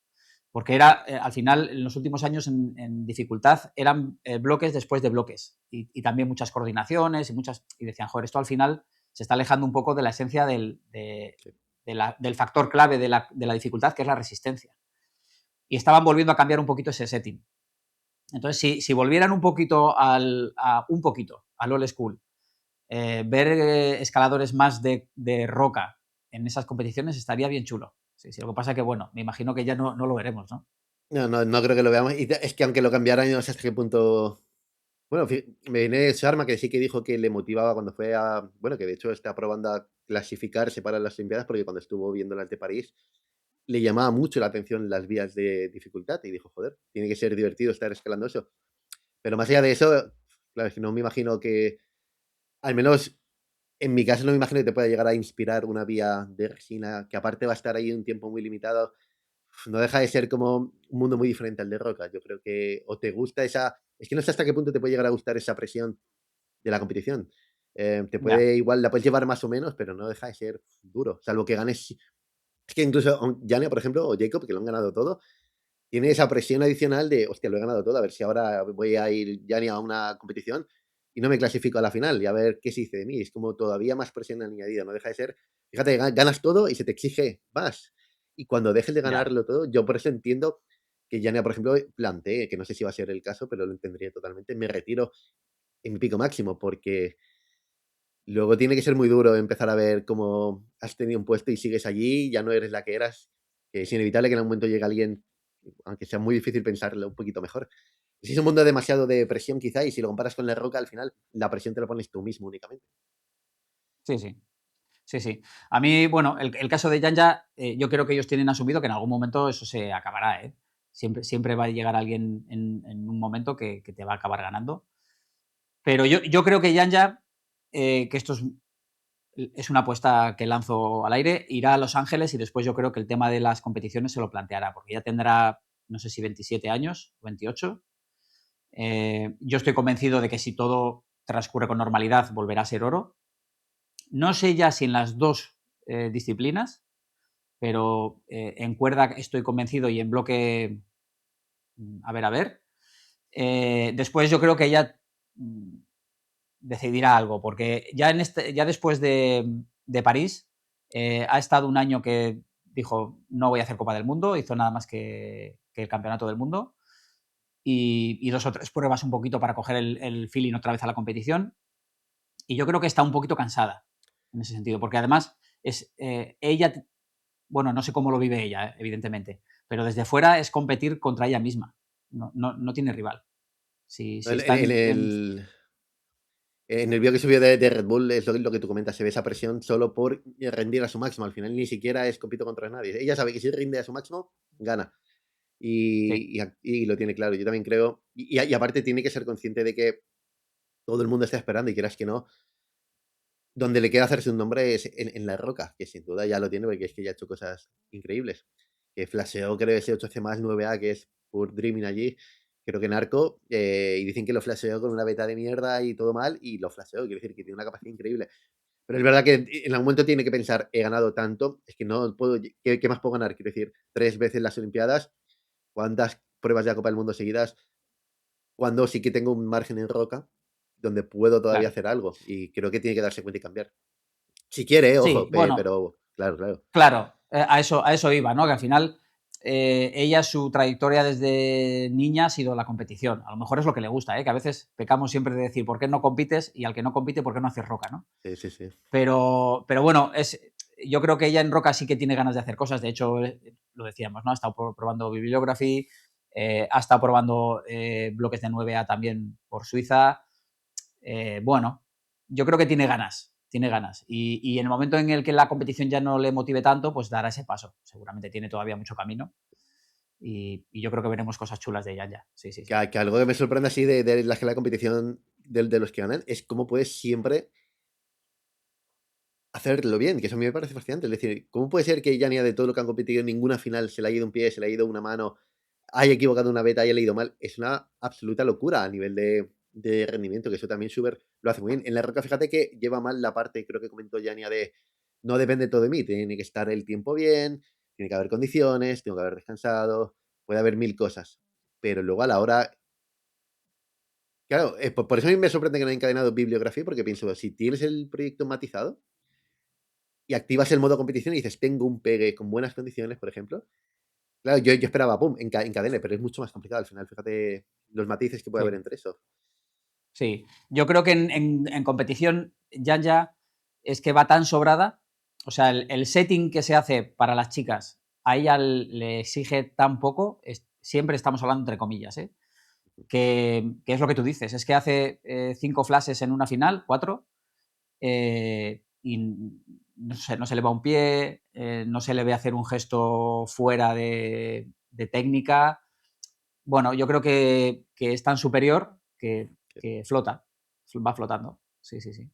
A: porque era, al final, en los últimos años en dificultad, eran bloques después de bloques y también muchas coordinaciones y decían, joder, esto al final se está alejando un poco de la esencia
B: Sí.
A: del factor clave de la dificultad, que es la resistencia. Y estaban volviendo a cambiar un poquito ese setting. Entonces, si volvieran un poquito al old school, ver escaladores más de roca en esas competiciones estaría bien chulo. Sí, sí, lo que pasa es que, bueno, me imagino que ya no lo veremos, ¿no?
B: No, no, no creo que lo veamos. Y es que aunque lo cambiaran, yo no sé hasta qué punto. Bueno, me viene Sharma que sí que dijo que le motivaba cuando fue a. Bueno, que de hecho está probando a clasificarse para las Olimpiadas, porque cuando estuvo viendo las de París, le llamaba mucho la atención las vías de dificultad y dijo, joder, tiene que ser divertido estar escalando eso. Pero más allá de eso, claro, es que no me imagino que, al menos en mi caso, no me imagino que te pueda llegar a inspirar una vía de resina, que aparte va a estar ahí un tiempo muy limitado. No deja de ser como un mundo muy diferente al de roca. Yo creo que o te gusta esa. Es que no sé hasta qué punto te puede llegar a gustar esa presión de la competición. Te
A: Ya,
B: puede igual, la puedes llevar más o menos, pero no deja de ser duro. Salvo que ganes. Es que incluso Jania, por ejemplo, o Jacob, que lo han ganado todo, tiene esa presión adicional de, hostia, lo he ganado todo, a ver si ahora voy a ir ya ni a una competición y no me clasifico a la final y a ver qué se dice de mí. Es como todavía más presión añadida, no deja de ser. Fíjate, ganas todo y se te exige más. Y cuando dejes de
A: ya,
B: ganarlo todo, yo por eso entiendo que Yania, por ejemplo, plantee, que no sé si va a ser el caso, pero lo entendería totalmente, me retiro en mi pico máximo, porque luego tiene que ser muy duro empezar a ver cómo has tenido un puesto y sigues allí, ya no eres la que eras, que es inevitable que en algún momento llegue alguien, aunque sea muy difícil pensarlo un poquito mejor. Si es un mundo demasiado de presión quizá, y si lo comparas con la roca, al final la presión te la pones tú mismo únicamente.
A: sí, sí. Sí, sí. A mí, bueno, el caso de Janja, yo creo que ellos tienen asumido que en algún momento eso se acabará, ¿eh? Siempre va a llegar alguien en un momento que te va a acabar ganando. Pero yo creo que Janja, que esto es una apuesta que lanzo al aire, irá a Los Ángeles y después yo creo que el tema de las competiciones se lo planteará, porque ya tendrá, no sé si 27 años o 28. Yo estoy convencido de que si todo transcurre con normalidad volverá a ser oro. No sé ya si en las dos disciplinas, pero en cuerda estoy convencido y en bloque, a ver. Después yo creo que ella decidirá algo, porque ya después de París ha estado un año que dijo no voy a hacer Copa del Mundo, hizo nada más que el Campeonato del Mundo y dos o tres pruebas un poquito para coger el feeling otra vez a la competición y yo creo que está un poquito cansada. en ese sentido, porque además es ella, bueno, no sé cómo lo vive ella, evidentemente, pero desde fuera es competir contra ella misma, no tiene rival. Si
B: En,
A: está
B: en el, en el vídeo que subió de Red Bull es lo que tú comentas, se ve esa presión solo por rendir a su máximo. Al final ni siquiera es compito contra nadie. Ella sabe que si rinde a su máximo, gana.
A: Sí,
B: Y lo tiene claro. Yo también creo. Y aparte tiene que ser consciente de que todo el mundo está esperando y quieras que no. Donde le queda hacerse un nombre es en La Roca, que sin duda ya lo tiene porque es que ya ha hecho cosas increíbles. Que flasheó, creo, ese 8C más 9A que es por Dreaming allí. Creo que Narco. Y dicen que lo flasheó con una beta de mierda y todo mal. Y lo flasheó. Quiero decir que tiene una capacidad increíble. Pero es verdad que en algún momento tiene que pensar, he ganado tanto, es que no puedo, ¿qué más puedo ganar? Quiero decir, 3 veces las Olimpiadas, ¿cuántas pruebas de la Copa del Mundo seguidas? Cuando sí que tengo un margen en Roca donde puedo todavía
A: claro.
B: hacer algo. Y creo que tiene que darse cuenta y cambiar. Si quiere,
A: Sí,
B: ojo,
A: bueno,
B: pero claro, claro.
A: claro, a eso iba, ¿no? Que al final ella, su trayectoria desde niña ha sido la competición. A lo mejor es lo que le gusta, ¿eh? Que a veces pecamos siempre de decir, ¿por qué no compites? Y al que no compite, ¿por qué no haces roca, no?
B: Sí, sí, sí.
A: Pero bueno, yo creo que ella en roca sí que tiene ganas de hacer cosas. De hecho, lo decíamos, ¿no? Ha estado probando Bibliography, ha estado probando bloques de 9A también por Suiza. Bueno, yo creo que tiene ganas, tiene ganas. Y en el momento en el que la competición ya no le motive tanto, pues dará ese paso. Seguramente tiene todavía mucho camino y yo creo que veremos cosas chulas de ella ya. Sí, sí, sí.
B: Que algo que me sorprende así de la escala de competición de los que ganan es cómo puedes siempre hacerlo bien, que eso a mí me parece fascinante. Es decir, ¿cómo puede ser que Yania de todo lo que han competido en ninguna final se le ha ido un pie, se le ha ido una mano, haya equivocado una beta, haya leído mal? Es una absoluta locura a nivel de rendimiento, que eso también Schubert lo hace muy bien. En la roca, fíjate que lleva mal la parte, creo que comentó Yania, de no depende todo de mí, tiene que estar el tiempo bien, tiene que haber condiciones, tengo que haber descansado, puede haber mil cosas. Pero luego a la hora. Claro, por eso a mí me sorprende que no haya encadenado bibliografía, porque pienso, si tienes el proyecto matizado y activas el modo competición y dices, tengo un pegue con buenas condiciones, por ejemplo. Claro, yo esperaba, pum, encadene, pero es mucho más complicado al final. Fíjate los matices que puede haber
A: Sí,
B: entre eso.
A: sí. Yo creo que en competición Yanya es que va tan sobrada, o sea, el setting que se hace para las chicas a ella le exige tan poco, siempre estamos hablando entre comillas, ¿eh? Que es lo que tú dices, es que hace 5 flashes en una final, 4, y no se le va un pie, no se le ve hacer un gesto fuera de técnica. Bueno, yo creo que es tan superior que flota, va flotando. Sí, sí, sí.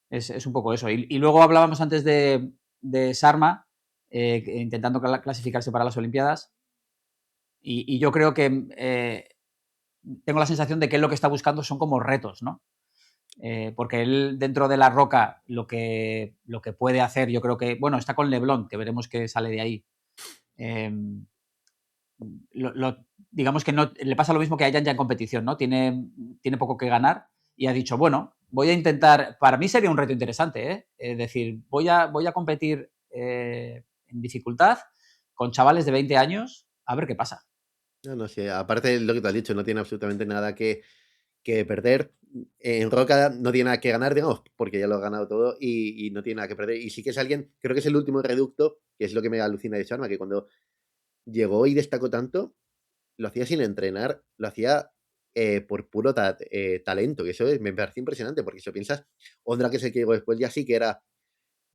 A: Es un poco eso. Y luego hablábamos antes de Sarma, intentando clasificarse para las Olimpiadas. Y yo creo que tengo la sensación de que él lo que está buscando son como retos, ¿no? Porque él dentro de la roca lo que puede hacer, yo creo que, bueno, está con Leblon, que veremos que sale de ahí. Eh, digamos que no, le pasa lo mismo que a Jan ya en competición, ¿no? Tiene poco que ganar y ha dicho, bueno, voy a intentar, para mí sería un reto interesante, ¿eh? Es decir, voy a competir en dificultad con chavales de 20 años a ver qué pasa.
B: No, no sé, aparte de lo que tú has dicho, no tiene absolutamente nada que perder. En Roca no tiene nada que ganar, digamos, porque ya lo ha ganado todo y no tiene nada que perder. Y sí que es alguien, creo que es el último reducto, que es lo que me alucina de Sharma, que cuando llegó y destacó tanto, lo hacía sin entrenar, lo hacía por puro talento, que eso me parece impresionante, porque si lo piensas, Ondra, que es el que llegó después, ya sí que era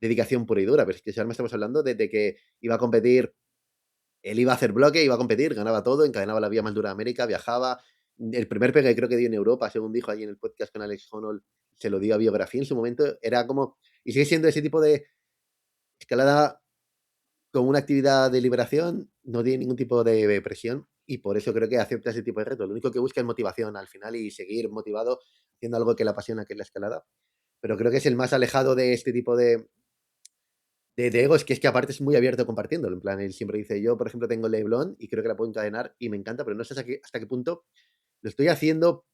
B: dedicación pura y dura, pero es que ya me estamos hablando desde que iba a competir, él iba a hacer bloque, iba a competir, ganaba todo, encadenaba la vía más dura de América, viajaba. El primer pegue que creo que dio en Europa, según dijo allí en el podcast con Alex Honnold, se lo dio a biografía en su momento, era como, y sigue siendo ese tipo de escalada con una actividad de liberación, no tiene ningún tipo de presión y por eso creo que acepta ese tipo de reto. Lo único que busca es motivación al final y seguir motivado haciendo algo que le apasiona, que es la escalada. Pero creo que es el más alejado de este tipo de ego, es que aparte es muy abierto compartiéndolo. En plan, él siempre dice, yo por ejemplo tengo Leblon y creo que la puedo encadenar y me encanta, pero no sé hasta qué punto lo estoy haciendo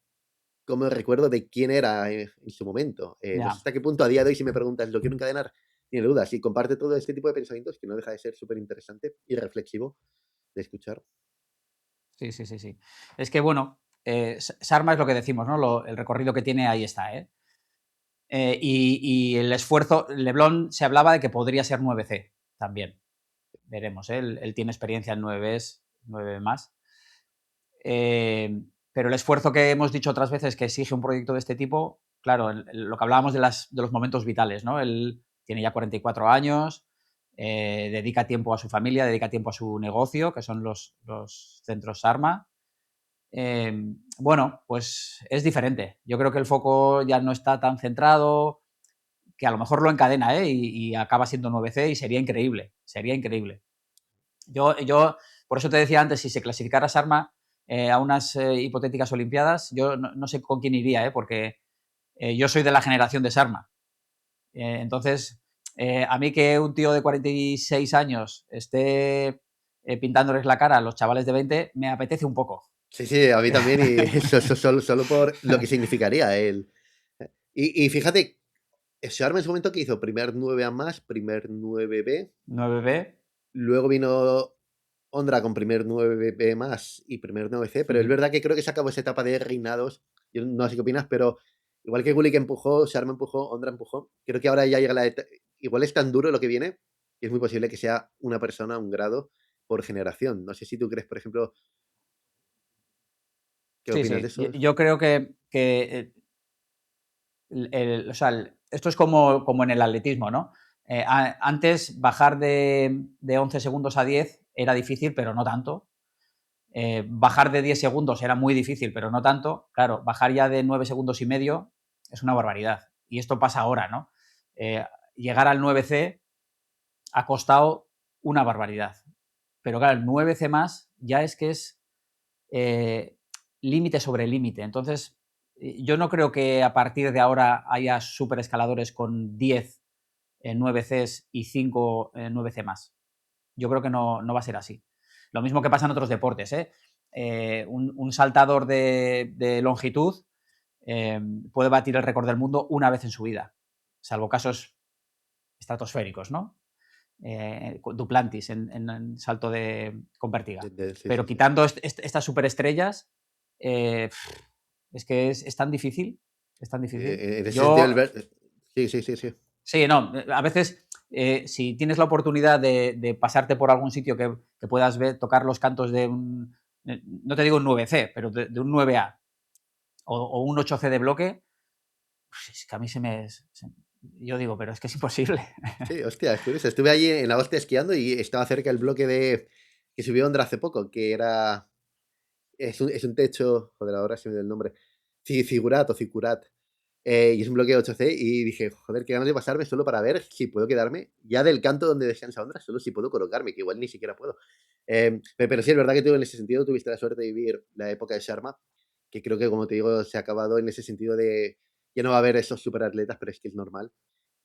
B: como recuerdo de quién era en su momento. No sé
A: Ya,
B: hasta qué punto a día de hoy, si me preguntas, ¿lo quiero encadenar? Ni dudas. Y comparte todo este tipo de pensamientos que no deja de ser súper interesante y reflexivo de escuchar.
A: sí, sí, sí, sí. Es que, bueno, Sarma es lo que decimos, ¿no? El recorrido que tiene ahí está, ¿eh? Y el esfuerzo, Leblon se hablaba de que podría ser 9C también. Veremos, ¿eh? Él tiene experiencia en 9Bs, 9 más. Pero el esfuerzo que hemos dicho otras veces que exige un proyecto de este tipo, claro, lo que hablábamos de los momentos vitales, ¿no? Él tiene ya 44 años, dedica tiempo a su familia, dedica tiempo a su negocio, que son los centros Sarma. Bueno, pues es diferente. Yo creo que el foco ya no está tan centrado, que a lo mejor lo encadena, ¿eh? Y acaba siendo 9C y sería increíble, sería increíble. Yo, por eso te decía antes, si se clasificara Sarma a unas hipotéticas Olimpiadas, yo no sé con quién iría, porque yo soy de la generación de Sarma. Entonces, a mí que un tío de 46 años esté pintándoles la cara a los chavales de 20, me apetece un poco.
B: Sí, sí, a mí también, y eso solo por lo que significaría él. Y fíjate, Sharma en su momento que hizo primer 9A más, primer 9B,
A: 9B.
B: luego vino Ondra con primer 9B más y primer 9C, pero es verdad que creo que se acabó esa etapa de reinados. Yo no sé qué opinas, pero igual que Gulik empujó, Sharma empujó, Ondra empujó, creo que ahora ya llega la etapa. Igual es tan duro lo que viene, que es muy posible que sea una persona, un grado por generación. No sé si tú crees, por ejemplo, ¿qué
A: Sí,
B: opinas de
A: sí. Yo,
B: eso?
A: yo creo que o sea, esto es como en el atletismo, ¿no? Antes bajar de 11 segundos a 10 era difícil, pero no tanto. Bajar de 10 segundos era muy difícil, pero no tanto. Claro, bajar ya de 9 segundos y medio es una barbaridad. Y esto pasa ahora, ¿no? Llegar al 9C ha costado una barbaridad. Pero claro, el 9C más ya es que es eh, límite sobre límite. Entonces, yo no creo que a partir de ahora haya superescaladores con 10 9Cs y 5 9C más. Yo creo que no va a ser así. Lo mismo que pasa en otros deportes. Un saltador de longitud puede batir el récord del mundo una vez en su vida, salvo casos estratosféricos, ¿no? Duplantis en salto con vértiga.
B: Sí,
A: Pero
B: sí, sí.
A: quitando estas superestrellas, eh, es que es tan difícil, es tan difícil.
B: En ese sentido,
A: Yo,
B: sí, sí, sí, sí.
A: sí, no, a veces si tienes la oportunidad de pasarte por algún sitio que puedas ver, tocar los cantos de no te digo un 9C, pero de un 9A o un 8C de bloque, pues es que a mí yo digo, pero es que es imposible.
B: Sí, hostia, es curioso. Estuve allí en la hostia esquiando y estaba cerca el bloque de que subió Ondra hace poco, que era. Es un techo. Joder, ahora se me dio el nombre. Sí, Figurat o Cicurat. Y es un bloque 8C. Y dije, joder, qué ganas de pasarme solo para ver si puedo quedarme ya del canto donde descansa Ondra, solo si puedo colocarme, que igual ni siquiera puedo. Pero sí, es verdad que tú en ese sentido tuviste la suerte de vivir la época de Sharma, que creo que, como te digo, se ha acabado en ese sentido de. Ya no va a haber esos superatletas, pero es que es normal.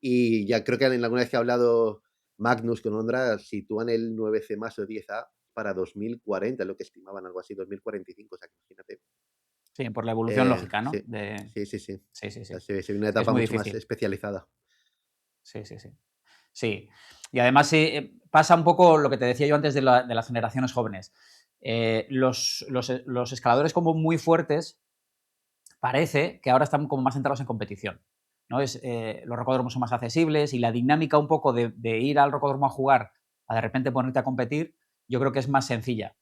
B: Y ya creo que en alguna vez que ha hablado Magnus con Ondra, sitúan el 9C más o 10A para 2040, lo que estimaban, algo así, 2045, o sea, que imagínate.
A: Sí, por la evolución lógica, ¿no?
B: Sí, sí, sí, sí. O
A: Sí, sí,
B: sea,
A: sí.
B: se ve una
A: Es
B: etapa
A: muy
B: mucho más
A: difícil.
B: especializada.
A: Sí, sí, sí. Sí. Y además sí, pasa un poco lo que te decía yo antes de las generaciones jóvenes. Los escaladores como muy fuertes parece que ahora están como más centrados en competición. ¿No? Los rocódromos son más accesibles y la dinámica un poco de ir al rocódromo a jugar a de repente ponerte a competir, yo creo que es más sencilla.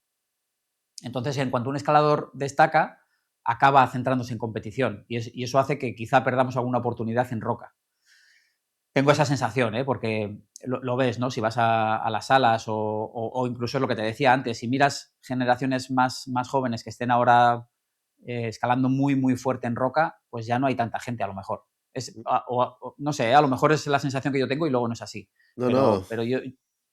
A: Entonces, en cuanto un escalador destaca, acaba centrándose en competición y eso hace que quizá perdamos alguna oportunidad en roca. Tengo esa sensación, porque lo ves, ¿no? Si vas a las salas o incluso es lo que te decía antes, si miras generaciones más jóvenes que estén ahora escalando muy, muy fuerte en roca, pues ya no hay tanta gente a lo mejor. No sé, a lo mejor es la sensación que yo tengo y luego no es así.
B: No, no.
A: Pero yo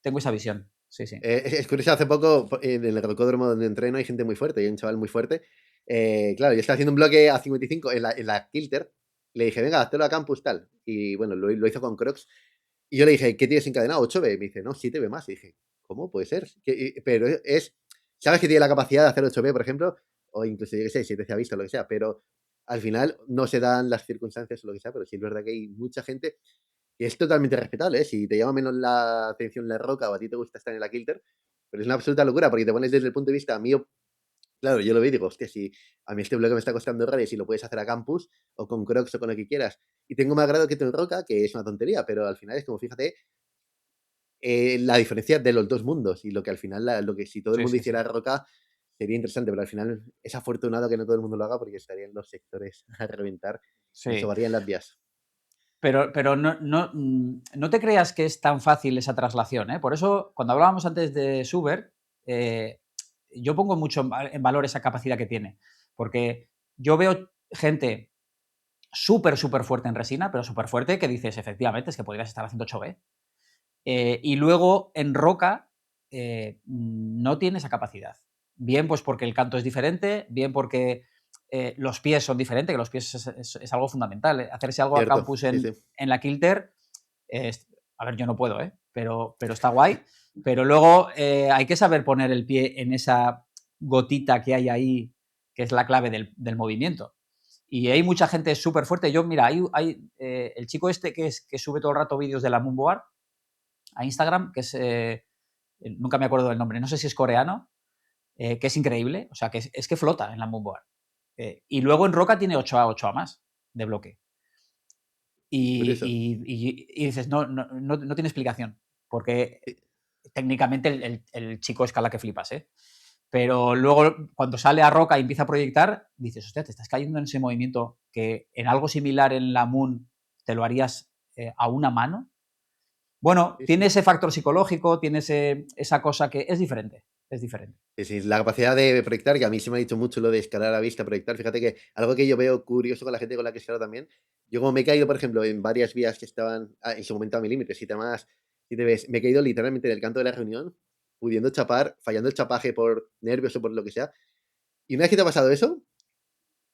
A: tengo esa visión, sí, sí.
B: Es curioso, hace poco en el rocódromo donde entreno hay gente muy fuerte, hay un chaval muy fuerte. Claro, yo estaba haciendo un bloque a 55 en la Kilter. Le dije, venga, hazlo a campus tal. Y bueno, lo hizo con Crocs. Y yo le dije, ¿qué tienes encadenado? 8B. Me dice, no, 7B más. Y dije, ¿cómo puede ser? Pero ¿sabes que tiene la capacidad de hacer 8B, por ejemplo? O incluso, yo qué sé, 7C ha visto, lo que sea. Pero al final no se dan las circunstancias o lo que sea, pero sí es verdad que hay mucha gente que es totalmente respetable, ¿eh? Si te llama menos la atención la roca o a ti te gusta estar en la kilter, pero es una absoluta locura porque te pones desde el punto de vista mío Claro, yo lo veo y digo, hostia, si a mí este bloque me está costando redes y lo puedes hacer a campus o con Crocs o con lo que quieras, y tengo más grado que tú en Roca, que es una tontería, pero al final es como, fíjate, la diferencia de los dos mundos y lo que al final, lo que si todo el
A: Sí,
B: mundo
A: sí,
B: hiciera
A: sí.
B: Roca sería interesante, pero al final es afortunado que no todo el mundo lo haga porque estarían los sectores a reventar y
A: Sí.
B: sobrarían las vías.
A: Pero no te creas que es tan fácil esa traslación, ¿eh? Por eso, cuando hablábamos antes de Schubert, eh, yo pongo mucho en valor esa capacidad que tiene. Porque yo veo gente súper, súper fuerte en resina, pero súper fuerte, que dices, efectivamente, es que podrías estar haciendo 8B. Y luego en roca no tiene esa capacidad. Bien, pues porque el canto es diferente, bien porque los pies son diferentes, que los pies es algo fundamental. Hacerse algo a
B: Cierto,
A: campus
B: sí, sí.
A: en la Kilter, a ver, yo no puedo, pero está guay. Pero luego hay que saber poner el pie en esa gotita que hay ahí, que es la clave del movimiento. Y hay mucha gente súper fuerte. Yo, mira, hay el chico este que sube todo el rato vídeos de la Moonboard a Instagram, que es, nunca me acuerdo del nombre, no sé si es coreano, que es increíble, o sea, que es que flota en la Moonboard. Y luego en roca tiene 8A, 8A más de bloque.
B: Curioso.
A: Y dices, no tiene explicación, porque
B: Sí,
A: técnicamente el chico escala que flipas, ¿eh? Pero luego cuando sale a roca y empieza a proyectar, dices, hostia, te estás cayendo en ese movimiento que en algo similar en la Moon te lo harías a una mano. Bueno,
B: sí,
A: tiene
B: sí.
A: ese factor psicológico, tiene esa cosa que es diferente, es diferente.
B: Sí, sí, la capacidad de proyectar, que a mí se me ha dicho mucho lo de escalar a vista, proyectar. Fíjate que algo que yo veo curioso con la gente con la que he escalado también, yo como me he caído, por ejemplo, en varias vías que estaban en su momento a milímetros, si te ves, me he caído literalmente del canto de la reunión, pudiendo chapar, fallando el chapaje por nervios o por lo que sea. Y una vez que te ha pasado eso,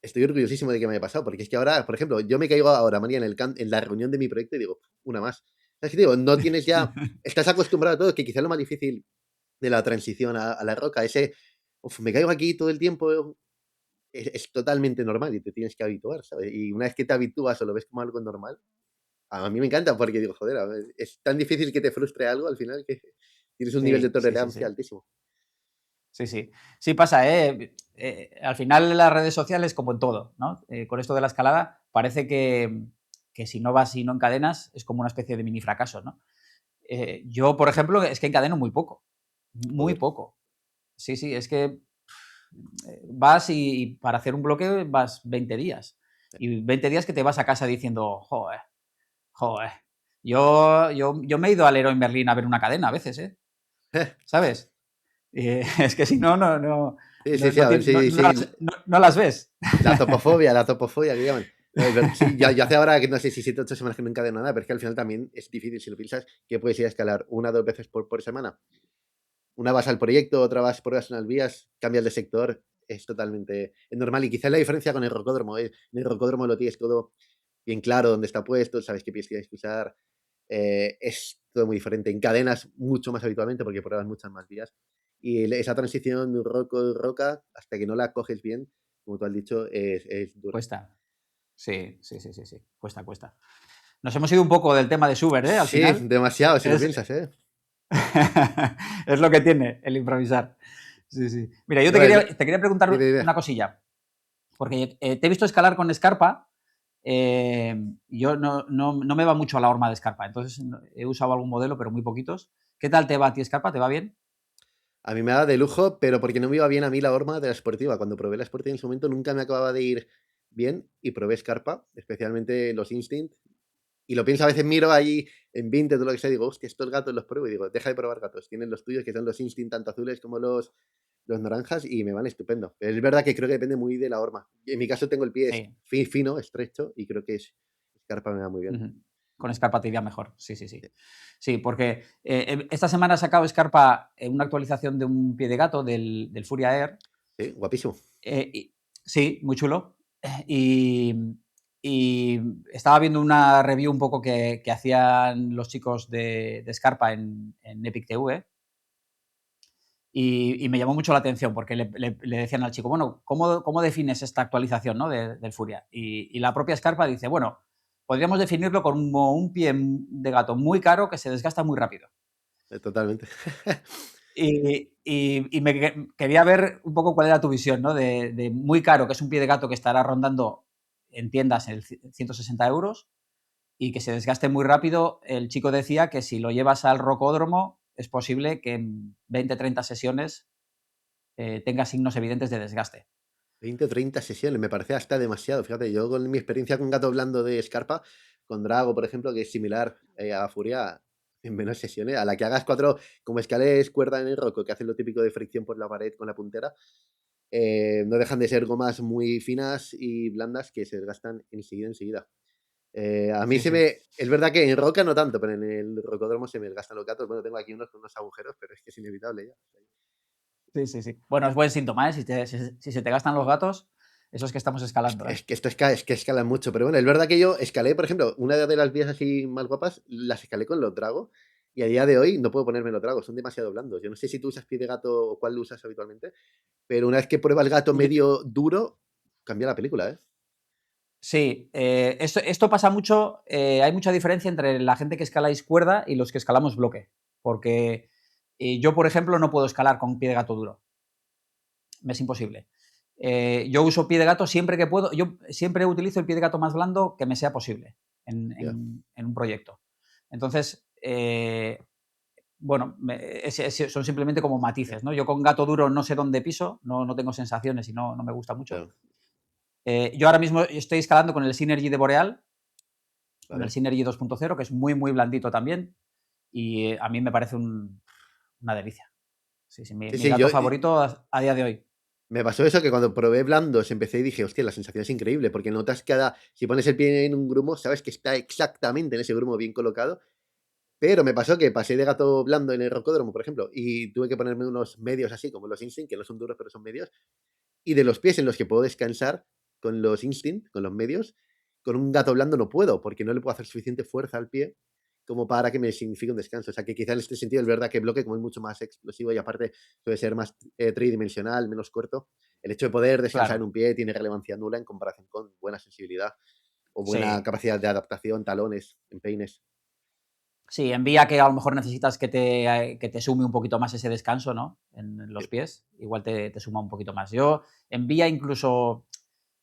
B: estoy orgullosísimo de que me haya pasado, porque es que ahora, por ejemplo, yo me caigo ahora, María, en la reunión de mi proyecto y digo, una más. ¿Sabes qué te digo? No tienes ya, estás acostumbrado a todo, que quizás lo más difícil de la transición a la roca, me caigo aquí todo el tiempo, es totalmente normal y te tienes que habituar, ¿sabes? Y una vez que te habitúas o lo ves como algo normal, a mí me encanta porque digo, joder, a ver, es tan difícil que te frustre algo al final que tienes un nivel de
A: Sí, sí, sí,
B: tolerancia
A: sí.
B: altísimo.
A: Sí, sí. Sí pasa, ¿eh? Al final en las redes sociales, como en todo, ¿no? Con esto de la escalada, parece que si no vas y no encadenas, es como una especie de mini fracaso, ¿no? Yo, por ejemplo, es que encadeno muy muy
B: Joder.
A: poco. Sí, sí, es que vas y para hacer un bloque vas 20 días. Y 20 días que te vas a casa diciendo, joder, joder. Yo me he ido al Leroy Merlin a ver una cadena a veces, ¿eh? ¿Sabes? Es que si no,
B: Sí, sí, sí, a ver,
A: no las ves.
B: la topofobia que llaman. Pero sí, ya hace ahora que no sé si 7 o 8 semanas que no encadeno nada, pero es que al final también es difícil si lo piensas, que puedes ir a escalar una o dos veces por semana. Una vas al proyecto, otra vas pruebas unas vías, cambias de sector, es normal. Y quizás la diferencia con el rocódromo es, en el rocódromo lo tienes todo bien claro, dónde está puesto, sabes qué pies tienes que usar, es todo muy diferente. Encadenas mucho más habitualmente porque pruebas muchas más vías. Y esa transición de roca, hasta que no la coges bien, como tú has dicho, es dura.
A: Cuesta. Sí, sí, sí, sí, sí. Cuesta, cuesta. Nos hemos ido un poco del tema de Schubert, ¿eh? Al
B: Sí,
A: final.
B: demasiado, si lo
A: Es,
B: piensas, ¿eh?
A: es lo que tiene el improvisar. Sí, sí. Mira, yo
B: No,
A: te quería preguntar
B: dime, dime.
A: una cosilla. Porque te he visto escalar con Scarpa. Yo no me va mucho a la horma de Scarpa. Entonces he usado algún modelo, pero muy poquitos. ¿Qué tal te va a ti, Scarpa? ¿Te va bien?
B: A mí me da de lujo, pero porque no me iba bien a mí la horma de la esportiva. Cuando probé la esportiva en su momento nunca me acababa de ir bien y probé Scarpa, especialmente los Instinct. Y lo pienso, a veces miro ahí en Vinted o lo que sea y digo, hostia, estos gatos los pruebo y digo, deja de probar gatos. Tienen los tuyos que son los Instinct tanto azules como los naranjas y me van estupendo. Pero es verdad que creo que depende muy de la horma. En mi caso tengo el pie
A: Sí.
B: fino, estrecho y creo que Scarpa me va muy bien.
A: Ujú. Con Scarpa te iría mejor. Sí, sí, sí. Sí, porque esta semana ha sacado Scarpa una actualización de un pie de gato del Furia Air.
B: Sí, guapísimo.
A: Sí, muy chulo. Y, y estaba viendo una review un poco que hacían los chicos de Scarpa en Epic TV. Y me llamó mucho la atención porque le decían al chico, bueno, ¿cómo defines esta actualización, ¿no? del Furia? Y la propia Scarpa dice, bueno, podríamos definirlo como un pie de gato muy caro que se desgasta muy rápido.
B: Totalmente.
A: Y quería ver un poco cuál era tu visión, ¿no? De muy caro, que es un pie de gato que estará rondando en tiendas en 160 euros y que se desgaste muy rápido. El chico decía que si lo llevas al rocódromo es posible que en 20-30 sesiones tenga signos evidentes de desgaste.
B: 20 o 30 sesiones, me parece hasta demasiado. Fíjate, yo con mi experiencia con gato blando de Scarpa, con Drago, por ejemplo, que es similar a Furia, en menos sesiones, a la que hagas cuatro, como escales cuerda en el roco, que hacen lo típico de fricción por la pared con la puntera, no dejan de ser gomas muy finas y blandas que se desgastan enseguida. A mí
A: Sí, sí.
B: es verdad que en roca no tanto, pero en el rocódromo se me desgastan los gatos. Bueno, tengo aquí unos con unos agujeros, pero es que es inevitable ya.
A: Sí, sí, sí. Bueno, es buen síntoma, ¿eh? Si se te gastan los gatos, eso es que estamos escalando, ¿eh?
B: Es que esto es que escalan mucho, pero bueno, es verdad que yo escalé, por ejemplo, una de las vías así más guapas, las escalé con los dragos, y a día de hoy no puedo ponerme los dragos, son demasiado blandos. Yo no sé si tú usas pie de gato o cuál lo usas habitualmente, pero una vez que prueba el gato
A: Yo-
B: medio duro, cambia la película, ¿eh?
A: Sí, esto pasa mucho. Hay mucha diferencia entre la gente que escaláis cuerda y los que escalamos bloque. Porque yo, por ejemplo, no puedo escalar con pie de gato duro. Me es imposible. Yo uso pie de gato siempre que puedo. Yo siempre utilizo el pie de gato más blando que me sea posible
B: Ya.
A: en un proyecto. Entonces, bueno, son simplemente como matices, ¿no? Yo con gato duro no sé dónde piso, no tengo sensaciones y no me gusta mucho.
B: Claro,
A: Yo ahora mismo estoy escalando con el Synergy de Boreal, con el
B: vale.
A: Synergy 2.0, que es muy, muy blandito también. Y a mí me parece una delicia. Sí, sí, mi,
B: Sí,
A: mi
B: sí,
A: gato favorito a día de hoy.
B: me pasó eso que cuando probé blandos empecé y dije, hostia, la sensación es increíble, porque notas si pones el pie en un grumo, sabes que está exactamente en ese grumo bien colocado. Pero me pasó que pasé de gato blando en el rocódromo, por ejemplo, y tuve que ponerme unos medios así, como los Instinct, que no son duros, pero son medios, y de los pies en los que puedo descansar con los Instinct, con los medios, con un gato blando no puedo, porque no le puedo hacer suficiente fuerza al pie como para que me signifique un descanso. O sea, que quizá en este sentido es verdad que bloque como es mucho más explosivo y aparte suele ser más tridimensional, menos corto, el hecho de poder descansar en
A: Claro,
B: un pie tiene relevancia nula en comparación con buena sensibilidad o buena
A: sí.
B: capacidad de adaptación, talones, empeines.
A: Sí, envía que a lo mejor necesitas que te sume un poquito más ese descanso, ¿no? En los pies. Igual te suma un poquito más. Yo envía incluso.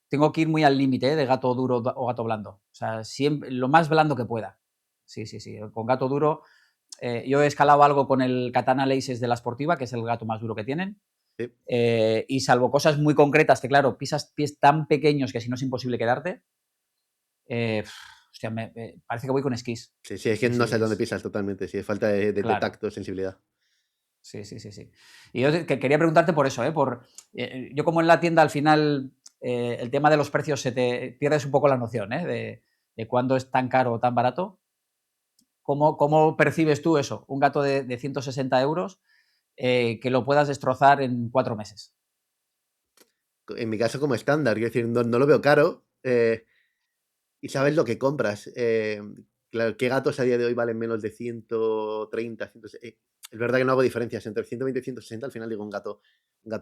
A: Tengo que ir muy al límite, de gato duro o gato blando. O sea, siempre, lo más blando que pueda. Sí, sí, sí. Con gato duro. Yo he escalado algo con el Katana Laces de la Sportiva, que es el gato más duro que tienen.
B: Sí.
A: Y salvo cosas muy concretas, que claro, pisas pies tan pequeños que si no es imposible quedarte. eh, Hostia, parece que voy con esquís.
B: Sí, sí, es que
A: Sí,
B: no
A: sí,
B: sabes dónde
A: es.
B: pisas totalmente, sí, es falta de
A: Claro.
B: tacto, sensibilidad.
A: Sí, sí, sí, sí. Y yo quería preguntarte por eso, ¿eh? Yo como en la tienda al final el tema de los precios se te pierdes un poco la noción, ¿eh? De cuándo es tan caro o tan barato. ¿Cómo percibes tú eso? Un gato de 160 euros que lo puedas destrozar en 4 meses.
B: En mi caso, como estándar, quiero decir, no lo veo caro y sabes lo que compras. Claro, ¿qué gatos a día de hoy valen menos de 130, 160? Es verdad que no hago diferencias entre 120 y 160, al final digo un gato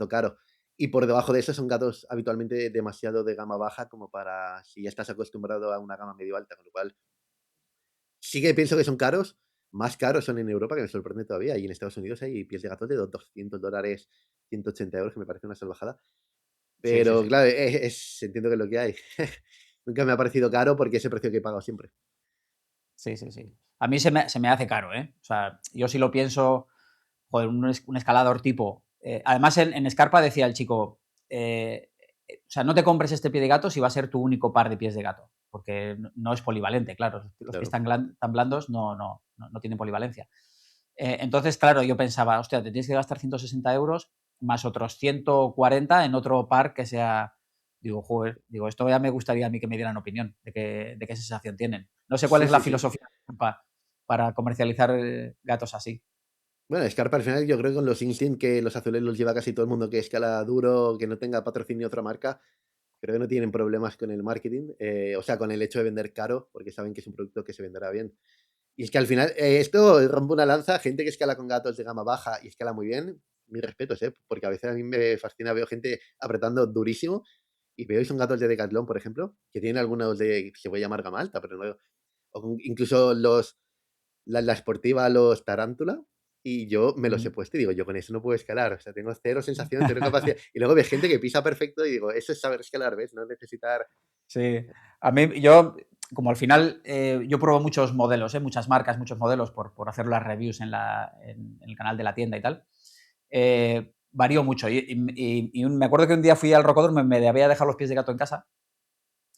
B: caro. Y por debajo de eso son gatos habitualmente demasiado de gama baja como para si ya estás acostumbrado a una gama medio alta, con lo cual sí que pienso que son caros, más caros son en Europa, que me sorprende todavía, y en Estados Unidos hay pies de gatos de $200, 180 euros, que me parece una salvajada.
A: Sí, sí,
B: Pero
A: sí.
B: claro, entiendo que es lo que hay. Nunca me ha parecido caro porque es el precio que he pagado siempre.
A: Sí, sí, sí. A mí se me hace caro, ¿eh? O sea, yo sí lo pienso, joder, un escalador tipo. Además, en Scarpa decía el chico, o sea, no te compres este pie de gato si va a ser tu único par de pies de gato, porque no es polivalente, claro. Los pies
B: Claro.
A: tan blandos no tienen polivalencia. Entonces, claro, yo pensaba, hostia, te tienes que gastar 160 euros más otros 140 en otro par que sea. Digo, joder, digo, esto ya me gustaría a mí que me dieran opinión de qué sensación tienen. No sé cuál
B: Sí,
A: es la
B: sí, sí.
A: filosofía para comercializar gatos así.
B: Bueno, Scarpa al final yo creo que con los Instinct que los azules los lleva casi todo el mundo que escala duro, que no tenga patrocinio de otra marca, creo que no tienen problemas con el marketing, o sea, con el hecho de vender caro, porque saben que es un producto que se venderá bien. Y es que al final, esto rompe una lanza, gente que escala con gatos de gama baja y escala muy bien, mis respetos, porque a veces a mí me fascina, veo gente apretando durísimo y veo y son gatos de Decathlon, por ejemplo, que tienen algunos de, se puede llamar gama alta, pero no, incluso la esportiva, los tarántula. y yo me los he
A: Ujú.
B: puesto y digo, yo con eso no puedo escalar, o sea, tengo cero sensación, cero capacidad. Y luego ves gente que pisa perfecto y digo, eso es saber escalar, ¿ves? No necesitar...
A: Sí. A mí, yo, como al final, yo pruebo muchos modelos, muchas marcas, muchos modelos por hacer las reviews en el canal de la tienda y tal. Varío mucho. Y me acuerdo que un día fui al rocódromo, me había dejado los pies de gato en casa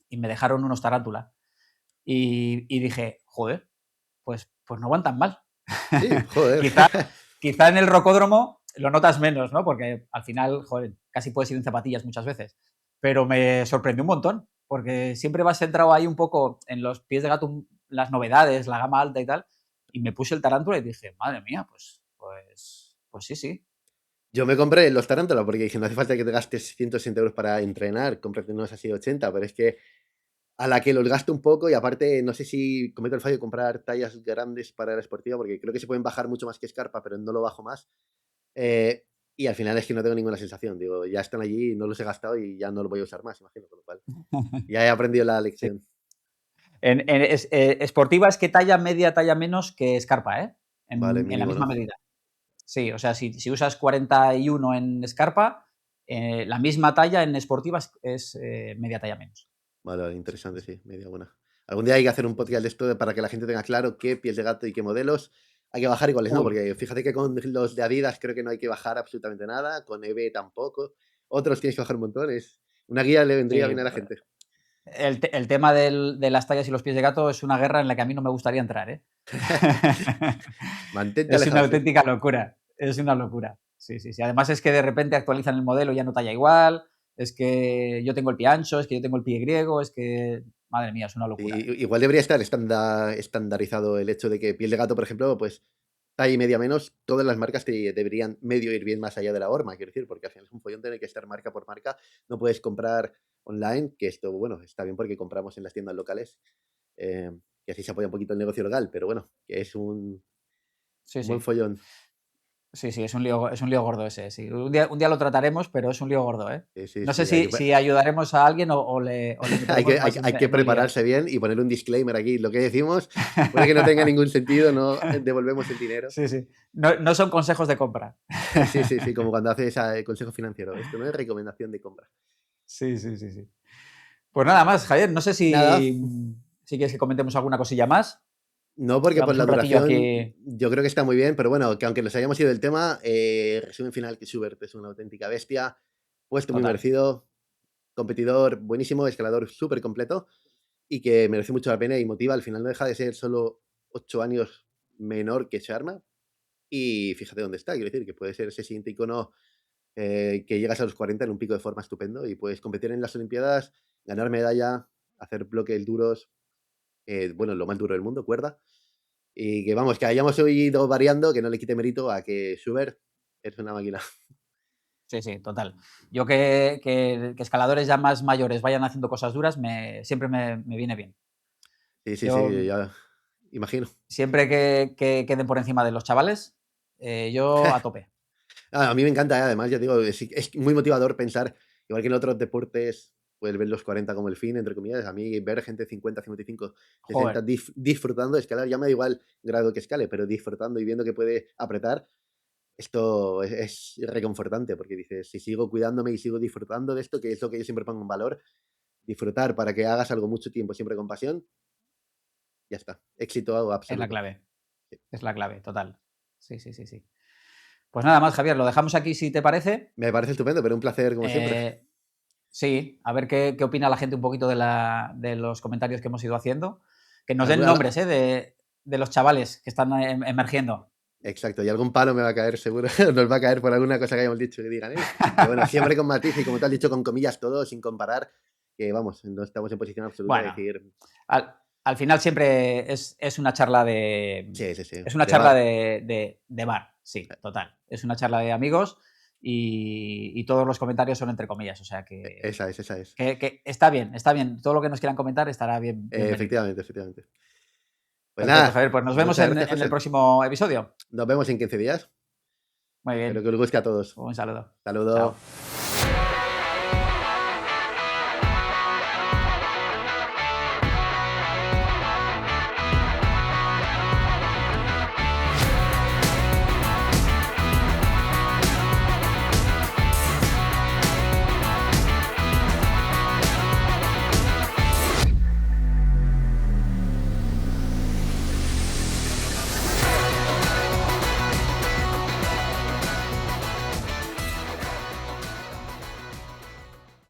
A: y me dejaron unos tarántula. Y dije, joder, pues no van tan mal.
B: Sí, joder.
A: quizá, quizá en el rocódromo lo notas menos, ¿no? Porque al final, joder, casi puedes ir en zapatillas muchas veces. Pero me sorprendió un montón, porque siempre vas centrado ahí un poco en los pies de gato, las novedades, la gama alta y tal. Y me puse el tarántula y dije, madre mía, pues sí, sí.
B: Yo me compré los Tarántula porque dije, no hace falta que te gastes 160 euros para entrenar, cómprate unos así de 80, pero es que a la que los gasto un poco y aparte no sé si cometo el fallo de comprar tallas grandes para la esportiva porque creo que se pueden bajar mucho más que Scarpa, pero no lo bajo más. Eh, y al final es que no tengo ninguna sensación. Digo, ya están allí, no los he gastado y ya no los voy a usar más, imagino, con lo cual. Ya he aprendido la
A: Sí.
B: lección.
A: Esportiva es que talla media, talla menos que Scarpa, ¿eh?
B: Vale,
A: En la
B: mínimo,
A: misma
B: ¿no?
A: medida. Sí, o sea, si usas 41 en Scarpa, la misma talla en esportiva es media talla menos.
B: Vale, vale,
A: Sí, sí,
B: interesante,
A: sí.
B: sí, media buena. Algún día hay que hacer un podcast de esto para que la gente tenga claro qué pies de gato y qué modelos hay que bajar y cuáles no,
A: Uy,
B: porque fíjate que con los de Adidas creo que no hay que bajar absolutamente nada, con EVE tampoco, otros tienes que bajar un montón, es una guía le vendría
A: sí.
B: bien a la gente.
A: El tema de las tallas y los pies de gato es una guerra en la que a mí no me gustaría entrar, ¿eh?
B: Mantente
A: Es una
B: alejado, sí.
A: auténtica locura. Es una locura. Sí, sí, sí. Además es que de repente actualizan el modelo y ya no talla igual. Es que yo tengo el pie ancho, es que yo tengo el pie griego, es que, madre mía, es una locura, ¿eh?
B: Igual debería estar estandarizado el hecho de que piel de gato, por ejemplo, pues talla y media menos, todas las marcas te deberían medio ir bien más allá de la horma, quiero decir, porque al final es un follón tener que estar marca por marca. No puedes comprar online, que esto, bueno, está bien porque compramos en las tiendas locales, eh, y así se apoya un poquito el negocio local, pero bueno, que es
A: Sí,
B: un buen
A: sí.
B: follón.
A: Sí, sí, es un lío gordo ese, sí. Un día lo trataremos, pero es un lío gordo, ¿eh?
B: Sí,
A: No sé
B: sí, hay que,
A: si ayudaremos a alguien o le
B: hay
A: meteremos
B: que,
A: más
B: hay que
A: en un lío.
B: prepararse bien y poner un disclaimer aquí. Lo que decimos puede que no tenga ningún sentido, no devolvemos el dinero.
A: Sí, sí. No son consejos de compra.
B: Sí, sí, sí, como cuando haces consejo financiero. Esto no es recomendación de compra.
A: Sí, sí, sí, sí. Pues nada más, Javier, no sé
B: Nada,
A: si quieres que comentemos alguna cosilla más.
B: no porque por
A: Llevamos
B: la
A: un ratillo
B: duración
A: aquí.
B: yo creo que está muy bien, pero bueno, que aunque nos hayamos ido del tema, resumen final que Schubert es una auténtica bestia, puesto muy
A: Total.
B: merecido, competidor buenísimo, escalador súper completo y que merece mucho la pena y motiva. Al final no deja de ser solo 8 años menor que Sharma y fíjate dónde está, quiero decir, que puede ser ese siguiente icono que llegas a los 40 en un pico de forma estupendo y puedes competir en las Olimpiadas, ganar medalla, hacer bloques duros, bueno, lo más duro del mundo, cuerda. Y que vamos, que hayamos ido variando, que no le quite mérito a que Schubert es una máquina.
A: Sí, sí, total. Yo que escaladores ya más mayores vayan haciendo cosas duras, siempre me viene bien.
B: Sí, sí,
A: Yo,
B: sí, ya imagino.
A: siempre que queden por encima de los chavales, yo a tope.
B: A mí me encanta, además, ya digo, es muy motivador pensar, igual que en otros deportes, pues ver los 40 como el fin, entre comillas, a mí ver gente 50, 55, 60
A: Joder,
B: disfrutando de escalar, ya me da igual grado que escale, pero disfrutando y viendo que puede apretar, esto es reconfortante, porque dices, si sigo cuidándome y sigo disfrutando de esto, que es lo que yo siempre pongo en valor, disfrutar para que hagas algo mucho tiempo, siempre con pasión, ya está. Éxito
A: es la
B: absoluto.
A: clave. Es la clave, total. Sí, sí, sí, sí. Pues nada más, Javier, lo dejamos aquí si te parece.
B: Me parece estupendo, pero un placer como siempre.
A: Eh, sí, a ver qué opina la gente un poquito de los comentarios que hemos ido haciendo. Que nos den
B: Alguna,
A: nombres, de los chavales que están emergiendo.
B: exacto, y algún palo me va a caer seguro. Nos va a caer por alguna cosa que hayamos dicho que digan, ¿eh? Pero bueno, siempre con matiz y como te has dicho, con comillas todo, sin comparar, que vamos, no estamos en posición absoluta de
A: Bueno,
B: decir,
A: al final siempre es una charla de.
B: sí, sí, sí,
A: Es una
B: de
A: charla
B: bar.
A: de bar, sí, total. Es una charla de amigos y todos los comentarios son entre comillas. O sea
B: Esa es, esa es.
A: que está bien, está bien. Todo lo que nos quieran comentar estará bien, bienvenido.
B: Efectivamente, efectivamente. Pues
A: Perfecto,
B: nada,
A: Javier. Pues nos vemos
B: muchas
A: en,
B: gracias,
A: en el
B: José.
A: próximo episodio.
B: Nos vemos en 15 días.
A: Muy
B: Espero
A: bien.
B: que os guste a todos.
A: Un saludo.
B: Saludos.
A: Chao.